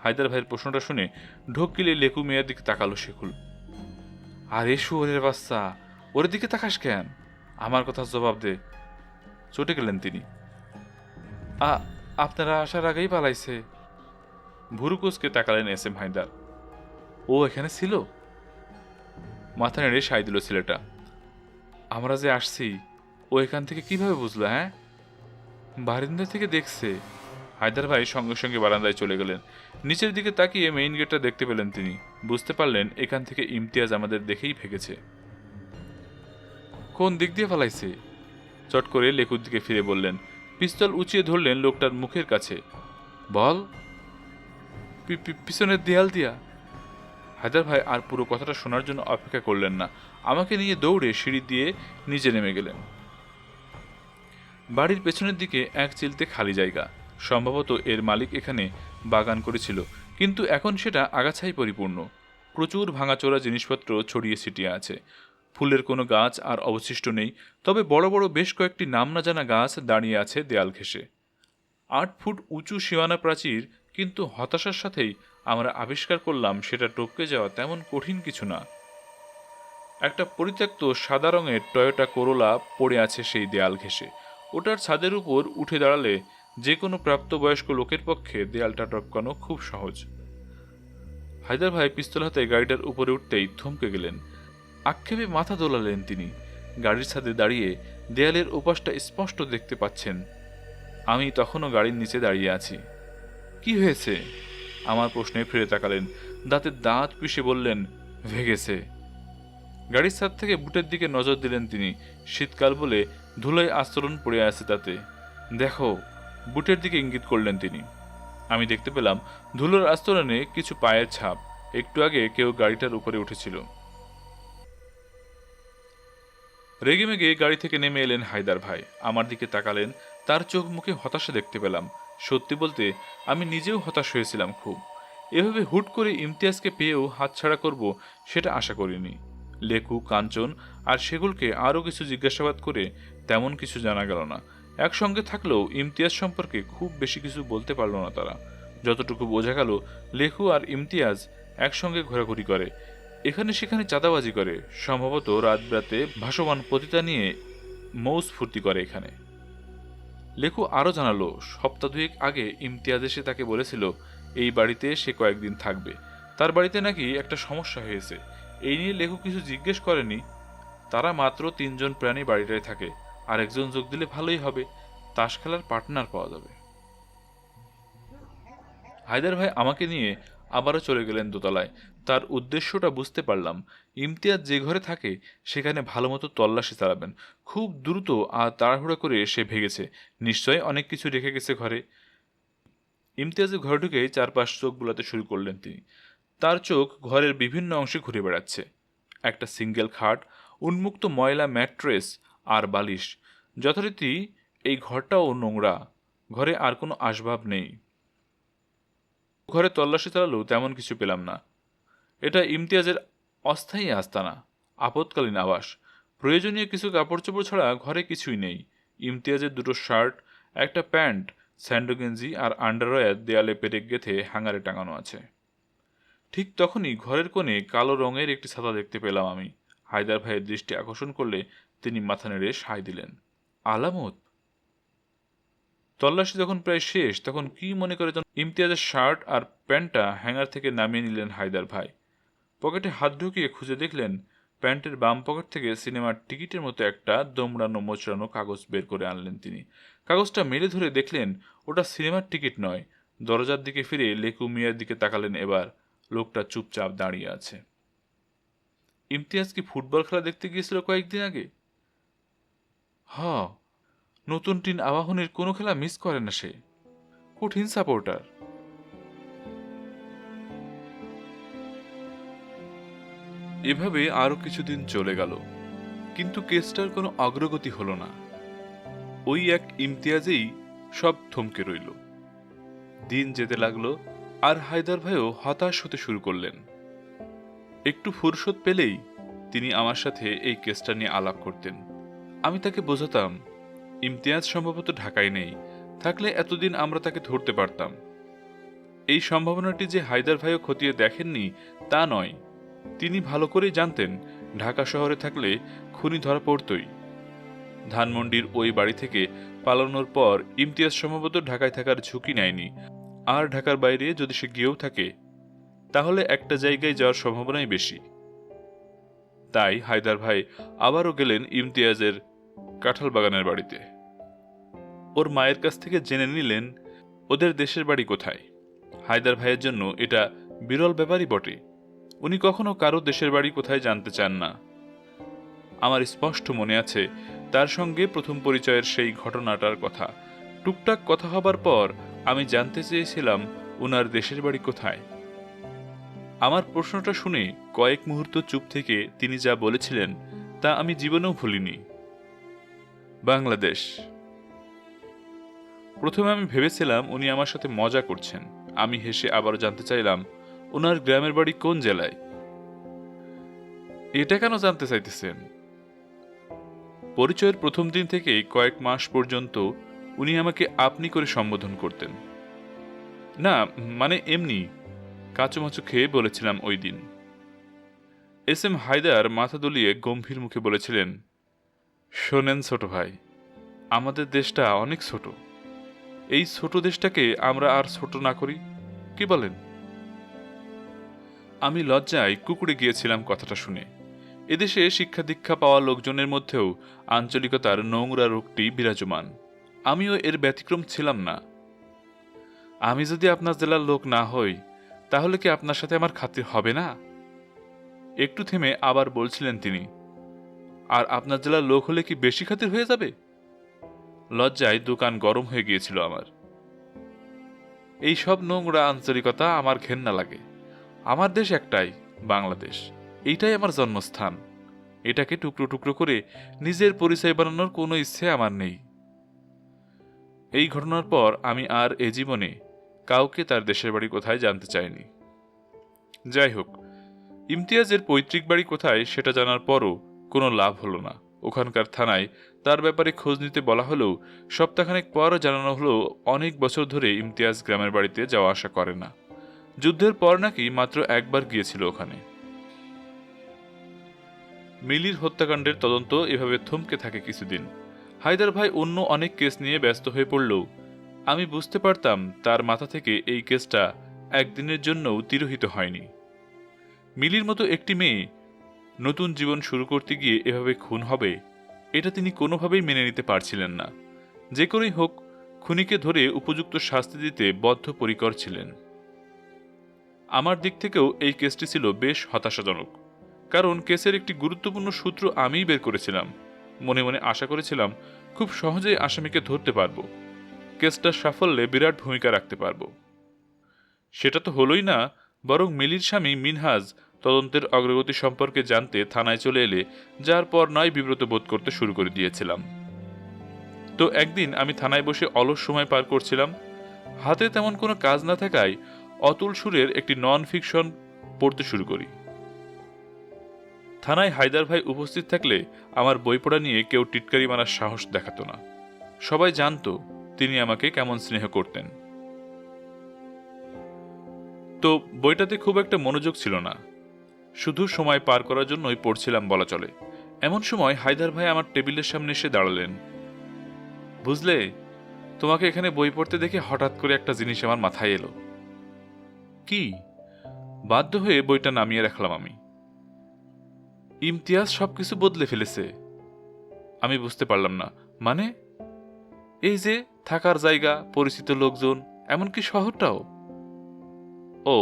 হায়দার ভাইয়ের প্রশ্নটা শুনে ঢোক গিলে লেকু মেয়ের দিকে তাকালো শেখুল। আরে শুয়োরের বাচ্চা, ওর দিকে তাকাস কেন? আমার কথা জবাব দে। চটে গেলেন তিনি। আপনারা আসার আগেই পালাইছে। ভুরুকুসকে তাকালেন এস এম হায়দার। ও এখানে ছিল? মাথা নেড়ে সাই দিল ছেলেটা। আমরা যে আসছি ও এখান থেকে কিভাবে বুঝলো? হ্যাঁ, বারিন্দা থেকে দেখছে। হায়দার ভাই সঙ্গে সঙ্গে বারান্দায় চলে গেলেন। নিচের দিকে তাকিয়ে মেইন গেটটা দেখতে পেলেন তিনি। বুঝতে পারলেন এখান থেকে ইমতিয়াজ আমাদের দেখেই ভেগেছে। কোন দিক দিয়ে ফালাইছে? চট করে লেকুর দিকে ফিরে বললেন। পিস্তল উঁচিয়ে ধরলেন লোকটার মুখের কাছে। বল। পিছনের দেয়াল দিয়া। হায়দার ভাই আর পুরো কথাটা শোনার জন্য অপেক্ষা করলেন না, আমাকে নিয়ে দৌড়ে সিঁড়ি দিয়ে নিচে নেমে গেলেন। বাড়ির পেছনের দিকে এক চিলতে খালি জায়গা। সম্ভবত এর মালিক এখানে বাগান করেছিল, কিন্তু এখন সেটা আগাছাই পরিপূর্ণ। প্রচুর ভাঙাচোরা জিনিসপত্র ছড়িয়ে ছিটিয়ে আছে। ফুলের কোনো গাছ আর অবশিষ্ট নেই, তবে বড় বড় বেশ কয়েকটি নাম না জানা গাছ দাঁড়িয়ে আছে দেয়াল ঘেঁষে। 8 ফুট উঁচু সীমানা প্রাচীর, কিন্তু হতাশার সাথেই আমরা আবিষ্কার করলাম সেটা টপকে যাওয়া তেমন কঠিন কিছু না। একটা পরিত্যক্ত সাদা রঙের টয়োটা করোলা পড়ে আছে সেই দেয়াল ঘেঁষে। ওটার ছাদের উপর উঠে দাঁড়ালে যে কোনো প্রাপ্তবয়স্ক লোকের পক্ষে দেয়ালটা টপকানো খুব সহজ। হায়দার ভাই পিস্তল হাতে গাড়িটার উপরে উঠতেই থমকে গেলেন। আক্ষেপে মাথা দোলালেন তিনি। গাড়ির ছাদে দাঁড়িয়ে দেয়ালের ওপাশটা স্পষ্ট দেখতে পাচ্ছেন। আমি তখনও গাড়ির নিচে দাঁড়িয়ে আছি। কি হয়েছে? আমার প্রশ্নে ফিরে তাকালেন। দাঁতে দাঁত পিষে বললেন, ভেগেছে। গাড়ির ছাদ থেকে বুটের দিকে নজর দিলেন তিনি। শীতকাল বলে ধুলোয় আস্তরণ পড়ে আছে তাতে। দেখো, বুটের দিকে ইঙ্গিত করলেন তিনি। আমি দেখতে পেলাম ধুলোর আস্তরণে কিছু পায়ের ছাপ। একটু আগে কেউ গাড়িটার উপরে উঠেছিল। রেগেমেগে গাড়ি থেকে নেমে এলেন হায়দার ভাই। আমার দিকে তাকালেন। তার চোখ মুখে হতাশা দেখতে পেলাম। সত্যি বলতে আমি নিজেও হতাশ হয়েছিলাম খুব। এভাবে হুট করে ইমতিয়াজকে পেয়েও হাতছাড়া করব সেটা আশা করিনি। লেকু, কাঞ্চন আর সেগুলকে আরও কিছু জিজ্ঞাসাবাদ করে তেমন কিছু জানা গেল না। একসঙ্গে থাকলেও ইমতিয়াজ সম্পর্কে খুব বেশি কিছু বলতে পারল না তারা। যতটুকু বোঝা গেল, লেকু আর ইমতিয়াজ একসঙ্গে ঘোরাঘুরি করে, এখানে সেখানে চাঁদাবাজি করে, সম্ভবত রাত রাতে ভাসমান পতিতা নিয়ে মৌজ ফুর্তি করে এখানে। লেকু আরও জানালো, সপ্তাহ দুয়েক আগে ইমতিয়াজ এসে তাকে বলেছিল এই বাড়িতে সে কয়েকদিন থাকবে। তার বাড়িতে নাকি একটা সমস্যা হয়েছে। এই নিয়ে লেকু কিছু জিজ্ঞেস করেনি। তারা মাত্র 3 জন প্রাণী বাড়িটায় থাকে, আর একজন যোগ দিলে ভালোই হবে, তাস খেলার পার্টনার পাওয়া যাবে। হায়দার ভাই আমাকে নিয়ে আবারও চলে গেলেন দোতলায়। তার উদ্দেশ্যটা বুঝতে পারলাম। ইমতিয়াজ যে ঘরে থাকে সেখানে ভালোমতো তল্লাশি চালাবেন। খুব দ্রুত আর তাড়াহুড়ো করে সে ভেগেছে। নিশ্চয়ই অনেক কিছু রেখে গেছে ঘরে। ইমতিয়াজের ঘরে ঢুকেই চারপাশ চোখ বুলাতে শুরু করলেন তিনি। তার চোখ ঘরের বিভিন্ন অংশে ঘুরে বেড়াচ্ছে। একটা সিঙ্গেল খাট, উন্মুক্ত ময়লা ম্যাট্রেস আর বালিশ। যথারীতি এই ঘরটাও নোংরা। ঘরে আর কোনো আসবাব নেই। ঘরে তল্লাশি চালালেও তেমন কিছু পেলাম না। এটা ইমতিয়াজের অস্থায়ী আস্তানা, আপৎকালীন আবাস। প্রয়োজনীয় কিছু কাপড় চোপড় ছাড়া ঘরে কিছুই নেই। ইমতিয়াজের 2টো শার্ট, একটা প্যান্ট, স্যান্ডো গেঞ্জি আর আন্ডারওয়্যার দেয়ালে পেরেক গেঁথে হ্যাঙ্গারে টাঙানো আছে। ঠিক তখনই ঘরের কোণে কালো রঙের একটি ছাতা দেখতে পেলাম আমি। হায়দার ভাইয়ের দৃষ্টি আকর্ষণ করলে তিনি মাথা নেড়ে সায় দিলেন। আলামত। তল্লাশি যখন প্রায় শেষ, তখন কি মনে করে যেন ইমতিয়াজের শার্ট আর প্যান্টটা হ্যাঙ্গার থেকে নামিয়ে নিলেন হায়দার ভাই। পকেটে হাত ঢুকিয়ে খুঁজে দেখলেন প্যান্টের বাম পকেট থেকে সিনেমার টিকিটের মতো একটা দোমড়ানো মোচড়ানো কাগজ বের করে আনলেন তিনি। কাগজটা মেলে ধরে দেখলেন ওটা সিনেমার টিকিট নয়। দরজার দিকে ফিরে লেকু মিয়ার দিকে তাকালেন। এবার লোকটা চুপচাপ দাঁড়িয়ে আছে। ইমতিয়াজ কি ফুটবল খেলা দেখতে গিয়েছিল কয়েকদিন আগে? হ, নতুন টিম আবাহনীর কোনো খেলা মিস করে না সে। কঠিন সাপোর্টার। এভাবে আরো কিছুদিন চলে গেল, কিন্তু কেসটার কোনো অগ্রগতি হলো না। ওই এক ইমতিয়াজেই সব থমকে রইল। দিন যেতে লাগলো, আর হায়দার ভাইও হতাশ হতে শুরু করলেন। একটু ফুরসত পেলেই তিনি আমার সাথে এই কেসটা নিয়ে আলাপ করতেন। আমি তাকে বোঝাতাম ইমতিয়াজ সম্ভবত ঢাকায় নেই, থাকলে এতদিন আমরা তাকে ধরতে পারতাম। এই সম্ভাবনাটি যে হায়দার ভাইও খতিয়ে দেখেননি তা নয়, তিনি ভালো করেই জানতেন ঢাকা শহরে থাকলে খুনি ধরা পড়তই। ধানমন্ডির ওই বাড়ি থেকে পালানোর পর ইমতিয়াজ সম্ভবত ঢাকায় থাকার ঝুঁকি নেয়নি, আর ঢাকার বাইরে যদি সে গিয়েও থাকে তাহলে একটা জায়গায় যাওয়ার সম্ভাবনাই বেশি। তাই হায়দার ভাই আবারও গেলেন ইমতিয়াজের কাঁঠাল বাগানের বাড়িতে। ওর মায়ের কাছ থেকে জেনে নিলেন ওদের দেশের বাড়ি কোথায়। হায়দার ভাইয়ের জন্য এটা বিরল ব্যাপারই বটে। উনি কখনো কারো দেশের বাড়ি কোথায় জানতে চান না। আমার স্পষ্ট মনে আছে তার সঙ্গে প্রথম পরিচয়ের সেই ঘটনাটার কথা। টুকটাক কথা হবার পর আমি জানতে চেয়েছিলাম ওনার দেশের বাড়ি কোথায়। আমার প্রশ্নটা শুনে কয়েক মুহূর্ত চুপ থেকে তিনি যা বলেছিলেন তা আমি জীবনেও ভুলিনি। বাংলাদেশ। প্রথমে আমি ভেবেছিলাম উনি আমার সাথে মজা করছেন। আমি হেসে আবার জানতে চাইলাম ওনার গ্রামের বাড়ি কোন জেলায়। এটা কেন জানতে চাইতেছেন? পরিচয়ের প্রথম দিন থেকে কয়েক মাস পর্যন্ত উনি আমাকে আপনি করে সম্বোধন করতেন। না, মানে এমনি কাচুমাচু খেয়ে বলেছিলাম ওই দিন। এস এম হায়দার মাথা দুলিয়ে গম্ভীর মুখে বলেছিলেন, শোনেন ছোট ভাই, আমাদের দেশটা অনেক ছোট। এই ছোট দেশটাকে আমরা আর ছোট না করি, কি বলেন? আমি লজ্জায় কুকুরে গিয়েছিলাম কথাটা শুনে। এদেশে শিক্ষা দীক্ষা পাওয়া লোকজনের মধ্যেও আঞ্চলিকতার নোংরা রোগটি বিরাজমান। আমিও এর ব্যতিক্রম ছিলাম না। আমি যদি আপনার জেলার লোক না হই তাহলে কি আপনার সাথে আমার খাতির হবে না? একটু থেমে আবার বলছিলেন তিনি, আর আপনার জেলার লোক হলে কি বেশি খাতির হয়ে যাবে? লজ্জায় দোকান গরম হয়ে গিয়েছিল আমার। এই সব নোংরা আঞ্চলিকতা আমার ঘেন্না লাগে। আমার দেশ একটাই, বাংলাদেশ। এইটাই আমার জন্মস্থান। এটাকে টুকরো টুকরো করে নিজের পরিচয় বানানোর কোনো ইচ্ছে আমার নেই। এই ঘটনার পর আমি আর এ জীবনে কাউকে তার দেশের বাড়ি কোথায় জানতে চাইনি। যাই হোক, ইমতিয়াজের পৈতৃক বাড়ি কোথায় সেটা জানার পরও কোনো লাভ হলো না। ওখানকার থানায় তার ব্যাপারে খোঁজ নিতে বলা হলেও সপ্তাহখানেক পরও জানানো হলো অনেক বছর ধরে ইমতিয়াজ গ্রামের বাড়িতে যাওয়া আসা করে না। যুদ্ধের পর নাকি মাত্র একবার গিয়েছিল ওখানে। মিলির হত্যাকাণ্ডের তদন্ত এভাবে থমকে থাকে কিছুদিন। হায়দার ভাই অন্য অনেক কেস নিয়ে ব্যস্ত হয়ে পড়লেও আমি বুঝতে পারতাম তার মাথা থেকে এই কেসটা একদিনের জন্যও তিরোহিত হয়নি। মিলির মতো একটি মেয়ে নতুন জীবন শুরু করতে গিয়ে এভাবে খুন হবে, এটা তিনি কোনোভাবেই মেনে নিতে পারছিলেন না। যে করেই হোক খুনিকে ধরে উপযুক্ত শাস্তি দিতে বদ্ধপরিকর ছিলেন। আমার দিক থেকেও এই কেসটি ছিল বেশ হতাশাজনক, কারণ কেসের একটি গুরুত্বপূর্ণ সূত্র আমিই বের করেছিলাম। মনে মনে আশা করেছিলাম খুব সহজেই আসামিকে ধরতে পারব, কেসটার সাফল্যে বিরাট ভূমিকা রাখতে পারব। সেটা তো হলোই না, বরং মিলির স্বামী মিনহাজ তদন্তের অগ্রগতি সম্পর্কে জানতে থানায় চলে এলে যার পর নয় বিব্রত বোধ করতে শুরু করে দিয়েছিলাম। তো একদিন আমি থানায় বসে অলস সময় পার করছিলাম। হাতে তেমন কোনো কাজ না থাকায় অতুল সুরের একটি নন ফিকশন পড়তে শুরু করি। থানায় হায়দার ভাই উপস্থিত থাকলে আমার বই পড়া নিয়ে কেউ টিটকারি মারার সাহস দেখাতো না। সবাই জানতো তিনি আমাকে কেমন স্নেহ করতেন। তো বইটাতে খুব একটা মনোযোগ ছিল না, শুধু সময় পার করার জন্যই পড়ছিলাম বলা চলে। এমন সময় হায়দার ভাই আমার টেবিলের সামনে এসে দাঁড়ালেন। বুঝলে, তোমাকে এখানে বই পড়তে দেখে হঠাৎ করে একটা জিনিস আমার মাথায় এলো। কি? বাধ্য হয়ে বইটা নামিয়ে রাখলাম আমি। ইমতিয়াজ সবকিছু বদলে ফেলেছে। আমি বুঝতে পারলাম না। মানে? এই যে থাকার জায়গা, পরিচিত লোকজন, এমনকি শহরটাও। ও,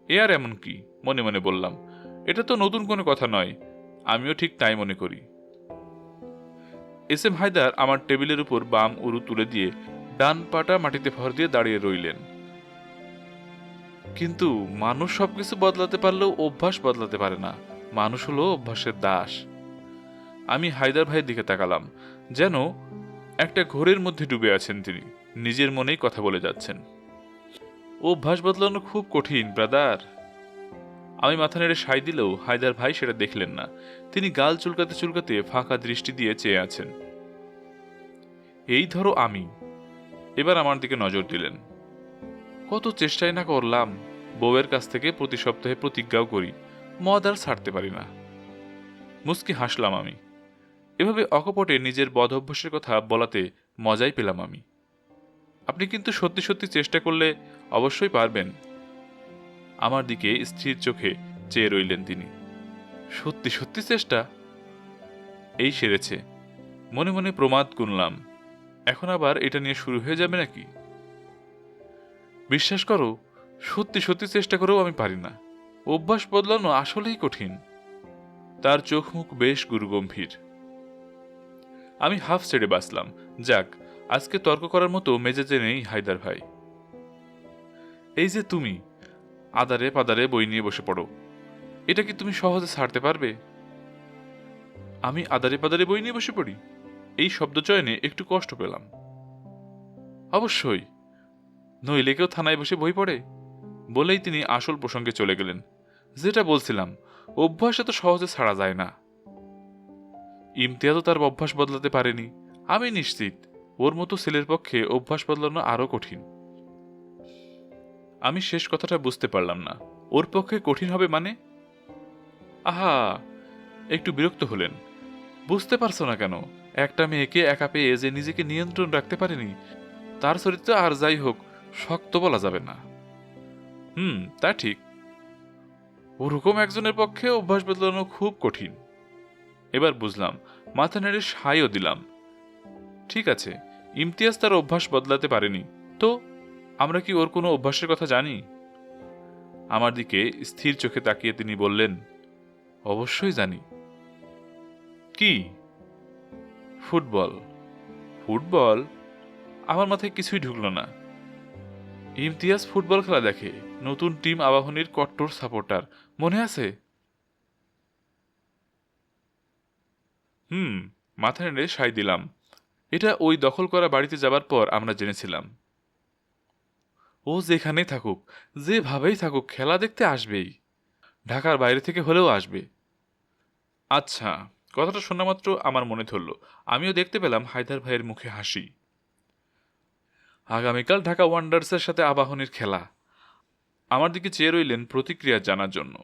এ আর এমন কি, মনে মনে বললাম। এটা তো নতুন কোনো কথা নয়, আমিও ঠিক তাই মনে করি। এস এম হায়দার আমার টেবিলের উপর বাম উরু তুলে দিয়ে ডান পাটা মাটিতে ভর দিয়ে দাঁড়িয়ে রইলেন। কিন্তু মানুষ সবকিছু বদলাতে পারলেও অভ্যাস বদলাতে পারে না। মানুষ হলো অভ্যাসের দাস। আমি হায়দার ভাইয়ের দিকে তাকালাম, যেন একটা ঘোরের মধ্যে ডুবে আছেন তিনি, নিজের মনেই কথা বলে যাচ্ছেন। অভ্যাস বদলানো খুব কঠিন ব্রাদার। আমি মাথা নেড়ে সায় দিলেও হায়দার ভাই সেটা দেখলেন না। তিনি গাল চুলকাতে চুলকাতে ফাঁকা দৃষ্টি দিয়ে চেয়ে আছেন। এই ধরো আমি। এবার আমার দিকে নজর দিলেন। কত চেষ্টাই না করলাম, বউয়ের কাছ থেকে প্রতি সপ্তাহে প্রতিজ্ঞাও করি, মদ আর ছাড়তে পারি না। মুস্কি হাসলাম আমি। এভাবে অকপটে নিজের বদ অভ্যাসের কথা বলাতে মজাই পেলাম আমি। আপনি কিন্তু সত্যি সত্যি চেষ্টা করলে অবশ্যই পারবেন। আমার দিকে স্থির চোখে চেয়ে রইলেন তিনি। সত্যি সত্যি চেষ্টা? এই সেরেছে। মনে মনে প্রমাদ গুনলাম। এখন আবার এটা নিয়ে শুরু হয়ে যাবে নাকি? বিশ্বাস করো, সত্যি সত্যি চেষ্টা করেও আমি পারি না। অভ্যাস বদলানো আসলেই কঠিন। তার চোখ মুখ বেশ গুরুগম্ভীর। আমি হাফ ছেড়ে বাঁচলাম। যাক, আজকে তর্ক করার মতো মেজাজে নেই হায়দার ভাই। এই যে তুমি আদারে পাদারে বই নিয়ে বসে পড়ো, এটা কি তুমি সহজে ছাড়তে পারবে? আমি আদারে পাদারে বই নিয়ে বসে পড়ি? এই শব্দচয়নে একটু কষ্ট পেলাম। অবশ্যই, নইলে কেউ থানায় বসে বই পড়ে? বলেই তিনি আসল প্রসঙ্গে চলে গেলেন। যেটা বলছিলাম, অভ্যাস এত সহজে ছাড়া যায় না। ইমতিয়াজও তার অভ্যাস বদলাতে পারেনি। আমি নিশ্চিত ওর মতো ছেলের পক্ষে অভ্যাস বদলানো আরো কঠিন। আমি শেষ কথাটা বুঝতে পারলাম না। ওর পক্ষে কঠিন হবে মানে? আহা, একটু বিরক্ত হলেন। বুঝতে পারছো না কেন? একটা মেয়েকে একা পেয়ে যে নিজেকে নিয়ন্ত্রণ রাখতে পারেনি, তার চরিত্র আর যাই হোক শক্ত বলা যাবে না। তা ঠিক। ওরকম একজনের পক্ষে অভ্যাস বদলানো খুব কঠিন। এবার বুঝলাম, মাথা নেড়ে সাইও দিলাম। ঠিক আছে, ইমতিয়াজ তার অভ্যাস বদলাতে পারেনি, তো আমরা কি ওর কোনো অভ্যাসের কথা জানি? আমার দিকে স্থির চোখে তাকিয়ে তিনি বললেন, অবশ্যই জানি। কি? ফুটবল। ফুটবল? আমার মাথায় কিছুই ঢুকলো না। ইমতিয়াজ ফুটবল খেলা দেখে, নতুন টিম আবাহনীর কট্টর সাপোর্টার, মনে আছে? মাথা নেড়ে সাই দিলাম। এটা ওই দখল করা বাড়িতে যাবার পর আমরা জেনেছিলাম। ও যেখানেই থাকুক, যেভাবেই থাকুক, খেলা দেখতে আসবেই। ঢাকার বাইরে থেকে হলেও আসবে। আচ্ছা, কথাটা শোনা মাত্র আমার মনে ধরল। আমিও দেখতে পেলাম হায়দার ভাইয়ের মুখে হাসি। আগামীকাল ঢাকা ওয়ান্ডার্সের সাথে আবাহনীর খেলা। আমার দিকে চেয়ে রইলেন প্রতিক্রিয়া জানার জন্য।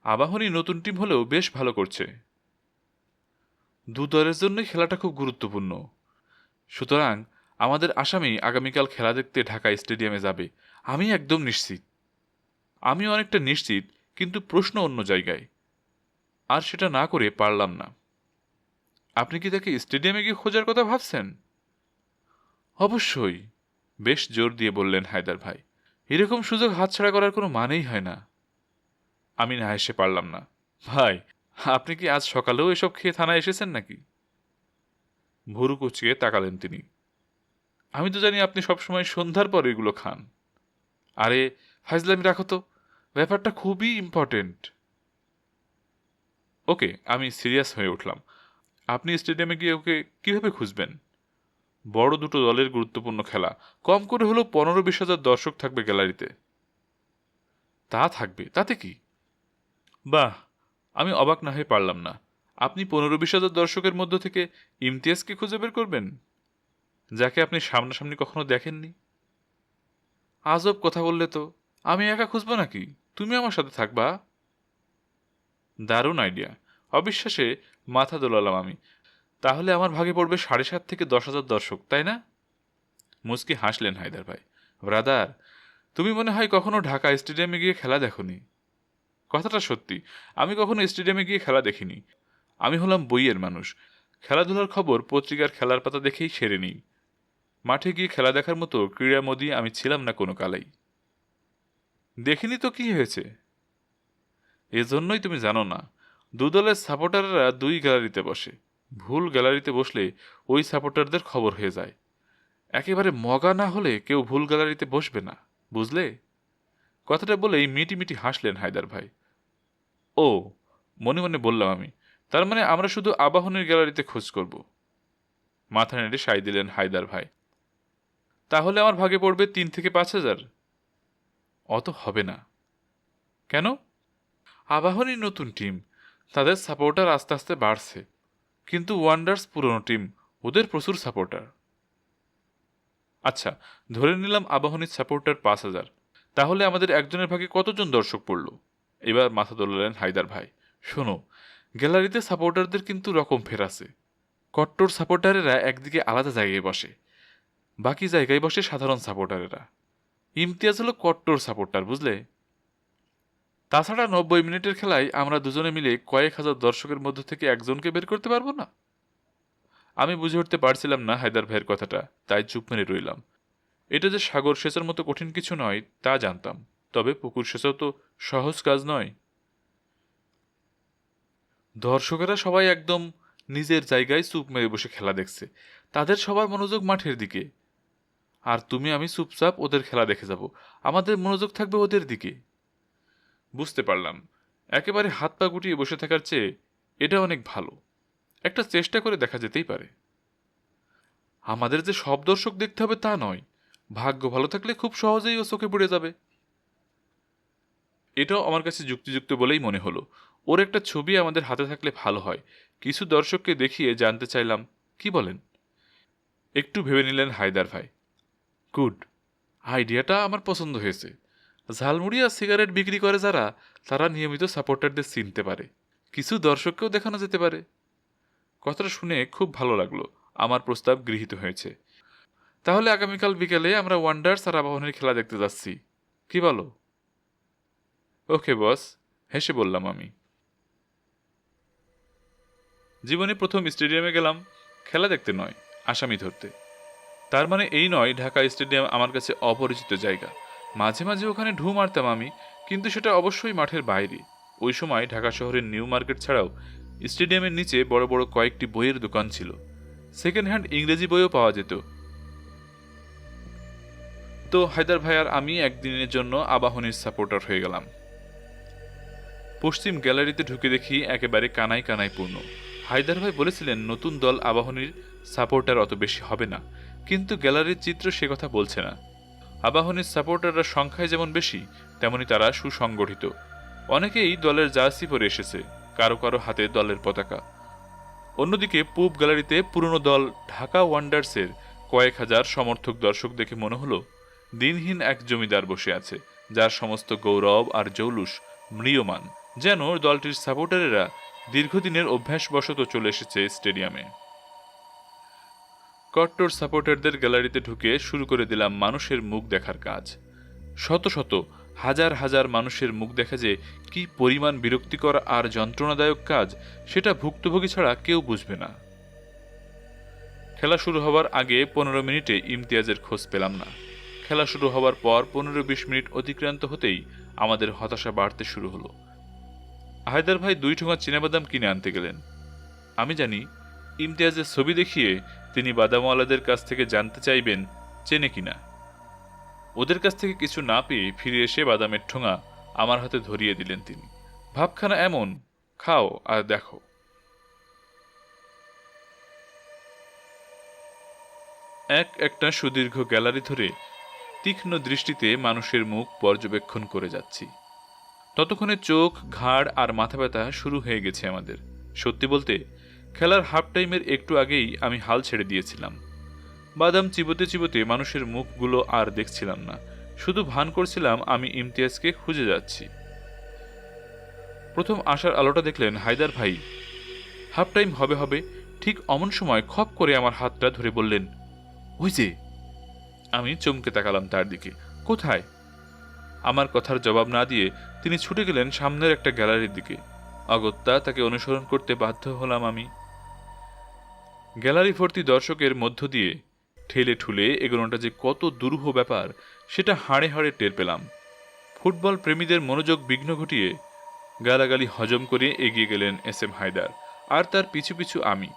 আবাহনী নতুন টিম হলেও বেশ ভালো করছে। দু দলের জন্যই খেলাটা খুব গুরুত্বপূর্ণ। সুতরাং আমাদের আসামি আগামীকাল খেলা দেখতে ঢাকা স্টেডিয়ামে যাবে, আমি একদম নিশ্চিত। আমি অনেকটা নিশ্চিত, কিন্তু প্রশ্ন অন্য জায়গায়। আর সেটা না করে পারলাম না। আপনি কি তাকে স্টেডিয়ামে গিয়ে খোঁজার কথা ভাবছেন? অবশ্যই, বেশ জোর দিয়ে বললেন হায়দার ভাই। এরকম সুযোগ হাতছাড়া করার কোনো মানেই হয় না। আমি না হেসে পারলাম না। ভাই, আপনি কি আজ সকালেও এসব খেয়ে থানায় এসেছেন নাকি? ভুরু কুচকে তাকালেন তিনি। আমি তো জানি আপনি সবসময় সন্ধ্যার পর এগুলো খান। আরে ফাইজলামি রাখো তো, ব্যাপারটা খুবই ইম্পর্টেন্ট। ওকে, আমি সিরিয়াস হয়ে উঠলাম। আপনি স্টেডিয়ামে গিয়ে ওকে কিভাবে খুঁজবেন? বড় দুটো দলের গুরুত্বপূর্ণ খেলা, কম করে হলেও 15-20 হাজার দর্শক থাকবে গ্যালারিতে। তা থাকবে, তাতে কি? বাহ, আমি অবাক না হয়ে পারলাম না। আপনি 15-20 হাজার দর্শকের মধ্য থেকে ইমতিয়াজকে খুঁজে বের করবেন, যাকে আপনি সামনাসামনি কখনো দেখেননি? আজব কথা বললে তো। আমি একা খুঁজবো নাকি? তুমি আমার সাথে থাকবা। দারুণ আইডিয়া। অবিশ্বাসে মাথা দোলালাম আমি। তাহলে আমার ভাগে পড়বে 7.5 থেকে 10 হাজার দর্শক, তাই না? মুচকি হাসলেন হায়দার ভাই। ব্রাদার, তুমি মনে হয় কখনো ঢাকা স্টেডিয়ামে গিয়ে খেলা দেখনি। কথাটা সত্যি। আমি কখনো স্টেডিয়ামে গিয়ে খেলা দেখিনি। আমি হলাম বইয়ের মানুষ। খেলাধুলার খবর পত্রিকার খেলার পাতা দেখেই সেরে নিই। মাঠে গিয়ে খেলা দেখার মতো ক্রীড়ামোদী আমি ছিলাম না কোনো কালেই। দেখিনি তো কি হয়েছে? এজন্যই তুমি জানো না, দলের সাপোর্টাররা দুই গ্যালারিতে বসে। ভুল গ্যালারিতে বসলে ওই সাপোর্টারদের খবর হয়ে যায়। একেবারে মগা না হলে কেউ ভুল গ্যালারিতে বসবে না, বুঝলে? কথাটা বলেই মিটি মিটি হাসলেন হায়দার ভাই। ও, মনে মনে বললাম আমি, তার মানে আমরা শুধু আবাহনীর গ্যালারিতে খোঁজ করব। মাথা নেড়ে সাই দিলেন হায়দার ভাই। তাহলে আমার ভাগে পড়বে 3 থেকে 5 হাজার। অত হবে না। কেন? আবাহনী নতুন টিম, তাদের সাপোর্টার আস্তে আস্তে বাড়ছে, কিন্তু ওয়ান্ডার্স পুরনো টিম, ওদের প্রচুর সাপোর্টার। আচ্ছা, ধরে নিলাম আবাহনীর সাপোর্টার 5 হাজার, তাহলে আমাদের একজনের ভাগে কতজন দর্শক পড়ল? এবার মাথা দোলালেন হায়দার ভাই। শোনো, গ্যালারিতে সাপোর্টারদের কিন্তু রকম ফের আছে। কট্টর সাপোর্টারেরা একদিকে আলাদা জায়গায় বসে, বাকি জায়গায় বসে সাধারণ সাপোর্টারেরা। ইমতিয়াজ হলো কট্টর সাপোর্টার, বুঝলে? তাছাড়া 90 মিনিটের খেলায় আমরা দুজনে মিলে কয়েক হাজার দর্শকের মধ্য থেকে একজনকে বের করতে পারবো না। আমি বুঝে উঠতে পারছিলাম না হায়দার ভাইয়ের কথাটা, তাই চুপ মেরে রইলাম। এটা যে সাগর সেচের মতো কঠিন কিছু নয় তা জানতাম, তবে পুকুর সেচও তো সহজ কাজ নয়। দর্শকেরা সবাই একদম নিজের জায়গায় চুপ মেরে বসে খেলা দেখছে, তাদের সবার মনোযোগ মাঠের দিকে। আর তুমি আমি চুপচাপ ওদের খেলা দেখে যাব, আমাদের মনোযোগ থাকবে ওদের দিকে। বুঝতে পারলাম, একেবারে হাত পা গুটিয়ে বসে থাকার চেয়ে এটা অনেক ভালো। একটা চেষ্টা করে দেখা যেতেই পারে। আমাদের যে সব দর্শক দেখতে হবে তা নয়, ভাগ্য ভালো থাকলে খুব সহজেই ও চোখে পড়ে যাবে। এটাও আমার কাছে যুক্তিযুক্ত বলেই মনে হলো। ওর একটা ছবি আমাদের হাতে থাকলে ভালো হয়। কিছু দর্শককে দেখিয়ে জানতে চাইলাম, কি বলেন? একটু ভেবে নিলেন হায়দার ভাই। গুড, আইডিয়াটা আমার পছন্দ হয়েছে। ঝালমুড়ি আর সিগারেট বিক্রি করে যারা, তারা নিয়মিত সাপোর্টারদের চিনতে পারে। কিছু দর্শককেও দেখানো যেতে পারে। কথাটা শুনে খুব ভালো লাগলো। আমার প্রস্তাব গৃহীত হয়েছে। তাহলে আগামীকাল বিকেলে আমরা ওয়ান্ডার্স আর আবাহনীর খেলা দেখতে যাচ্ছি, কি বলো? ওকে বস, হেসে বললাম আমি। জীবনে প্রথম স্টেডিয়ামে গেলাম খেলা দেখতে নয়, আসামি ধরতে। তার মানে এই নয় ঢাকা স্টেডিয়াম আমার কাছে অপরিচিত জায়গা। মাঝে মাঝে ওখানে ঢু মারতাম আমি, কিন্তু সেটা অবশ্যই মাঠের বাইরে। ওই সময় ঢাকা শহরের নিউ মার্কেট ছাড়াও স্টেডিয়ামের নিচে বড় বড় কয়েকটি বইয়ের দোকান ছিল। সেকেন্ড হ্যান্ড ইংরেজি বইও পাওয়া যেত। তো হায়দার ভাই আর আমি একদিনের জন্য আবাহনীর সাপোর্টার হয়ে গেলাম। পশ্চিম গ্যালারিতে ঢুকে দেখি একেবারে কানায় কানায় পূর্ণ। হায়দার ভাই বলেছিলেন নতুন দল আবাহনীর সাপোর্টার অত বেশি হবে না, কিন্তু গ্যালারির চিত্র সে কথা বলছে না। আবাহনীর সাপোর্টাররা সংখ্যায় যেমন বেশি, তেমনি তারা সুসংগঠিত। অনেকেই দলের জার্সি পরে এসেছে, কারো কারো হাতে দলের পতাকা। অন্যদিকে পূব গ্যালারিতে পুরনো দল ঢাকা ওয়ান্ডার্সের কয়েক হাজার সমর্থক দর্শক দেখে মনে হলো দিনহীন এক জমিদার বসে আছে, যার সমস্ত গৌরব আর জৌলুস ম্রিয়মান, যেন দলটির সাপোর্টারেরা দীর্ঘদিনের অভ্যাসবশত চলে এসেছে স্টেডিয়ামে। কট্টর সাপোর্টারদের গ্যালারিতে ঢুকে শুরু করে দিলাম মানুষের মুখ দেখার কাজ। শত শত হাজার হাজার মানুষের মুখ দেখা যে কি পরিমাণ বিরক্তিকর আর যন্ত্রণাদায়ক কাজ, সেটা ভুক্তভোগী ছাড়া কেউ বুঝবে না। খেলা শুরু হওয়ার আগে 15 মিনিটে ইমতিয়াজের খোঁজ পেলাম না। খেলা শুরু হওয়ার পর 15-20 মিনিট অতিক্রান্ত হতেই আমাদের হতাশা বাড়তে শুরু হলো। হায়দার ভাই 2 ঠোঙা চীনাবাদাম কিনে আনতে গেলেন। আমি জানি ইমতিয়াজের ছবি দেখিয়ে তিনি বাদামওয়ালাদের কাছ থেকে জানতে চাইবেন চেনে কিনা। ওদের কাছ থেকে কিছু না পেয়ে ফিরে এসে বাদামের ঠোঙা আমার হাতে ধরিয়ে দিলেন তিনি। ভাবখানা এমন, খাও আর দেখো। একটা সুদীর্ঘ গ্যালারি ধরে তীক্ষ্ণ দৃষ্টিতে মানুষের মুখ পর্যবেক্ষণ করে যাচ্ছি। ততক্ষণে চোখ, ঘাড় আর মাথা ব্যথা শুরু হয়ে গেছে আমাদের। সত্যি বলতে, খেলার হাফ টাইমের একটু আগেই আমি হাল ছেড়ে দিয়েছিলাম। বাদাম চিবোতে চিবোতে মানুষের মুখগুলো আর দেখছিলাম না, শুধু ভান করছিলাম আমি ইমতিয়াজকে খুঁজে যাচ্ছি। প্রথম আসার আলোটা দেখলেন হায়দার ভাই। হাফ টাইম হবে হবে ঠিক অমন সময় খপ করে আমার হাতটা ধরে বললেন, ওই যে। আমি চমকে তাকালাম তার দিকে। কোথায়? আমার কথার জবাব না দিয়ে তিনি ছুটে গেলেন সামনের একটা গ্যালারির দিকে। অগত্যা তাকে অনুসরণ করতে বাধ্য হলাম আমি। গ্যালারি ভর্তি দর্শকের মধ্য দিয়ে ঠেলে ঠুলে এগোনোটা যে কত দুরূহ ব্যাপার সেটা হাড়ে হাড়ে টের পেলাম। ফুটবল প্রেমীদের মনোযোগ বিঘ্ন ঘটিয়ে গালাগালি হজম করে এগিয়ে গেলেন এস এম হায়দার, আর তার পিছু পিছু আমি।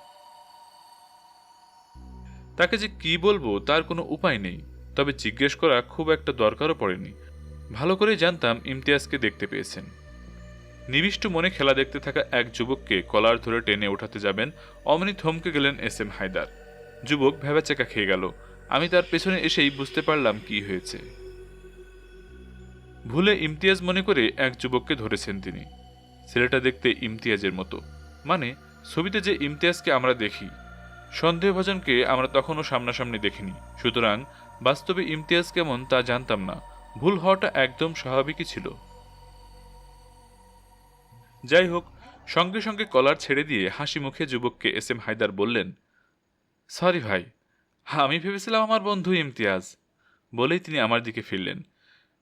তাকে যে কি বলবো তার কোনো উপায় নেই, তবে জিজ্ঞেস করা খুব একটা দরকারও পড়েনি। ভালো করে জানতাম ইমতিয়াজকে দেখতে পেয়েছেন। নিবিষ্ট মনে খেলা দেখতে থাকা এক যুবককে কলার ধরে টেনে ওঠাতে যাবেন, অমনি থমকে গেলেন এস এম হায়দার। যুবক ভেবাচেকা খেয়ে গেল। আমি তার পেছনে এসেই বুঝতে পারলাম কি হয়েছে। ভুলে ইমতিয়াজ মনে করে এক যুবককে ধরেছেন তিনি। ছেলেটা দেখতে ইমতিয়াজের মতো, মানে ছবিতে যে ইমতিয়াজকে আমরা দেখি। সন্দেহভাজনকে আমরা তখনও সামনাসামনি দেখিনি, সুতরাং বাস্তবে ইমতিয়াজ কেমন তা জানতাম না। ভুল হওয়াটা একদম স্বাভাবিকই ছিল। যাই হোক, সঙ্গে সঙ্গে কলার ছেড়ে দিয়ে হাসি মুখে যুবককে এস এম হায়দার বললেন, সরি ভাই, আমি ভেবেছিলাম আমার বন্ধু ইমতিয়াজ। বলেই তিনি আমার দিকে ফিরলেন।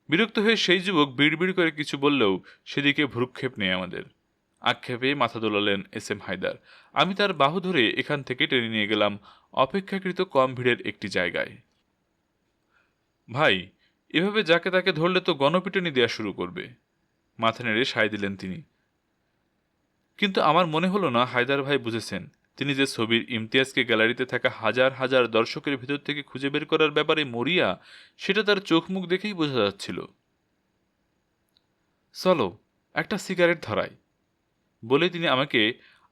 বিরক্ত হয়ে সেই যুবক বিড়বিড় করে কিছু বললেও সেদিকে ভ্রুক্ষেপ নেই আমাদের। আক্ষেপে মাথা দোলালেন এস এম হায়দার। আমি তার বাহু ধরে এখান থেকে টেনে নিয়ে গেলাম অপেক্ষাকৃত কম ভিড়ের একটি জায়গায়। ভাই, এভাবে যাকে তাকে ধরলে তো গণপিটুনি দেওয়া শুরু করবে। মাথা নেড়ে সায় দিলেন তিনি। কিন্তু আমার মনে হলো না হায়দার ভাই বুঝেছেন। তিনি যে ছবির ইমতিয়াজকে গ্যালারিতে থাকা হাজার হাজার দর্শকের ভিতর থেকে খুঁজে বের করার ব্যাপারে মরিয়া, সেটা তার চোখ মুখ দেখেই বোঝা যাচ্ছিল। চলো, একটা সিগারেট ধরাই, বলে তিনি আমাকে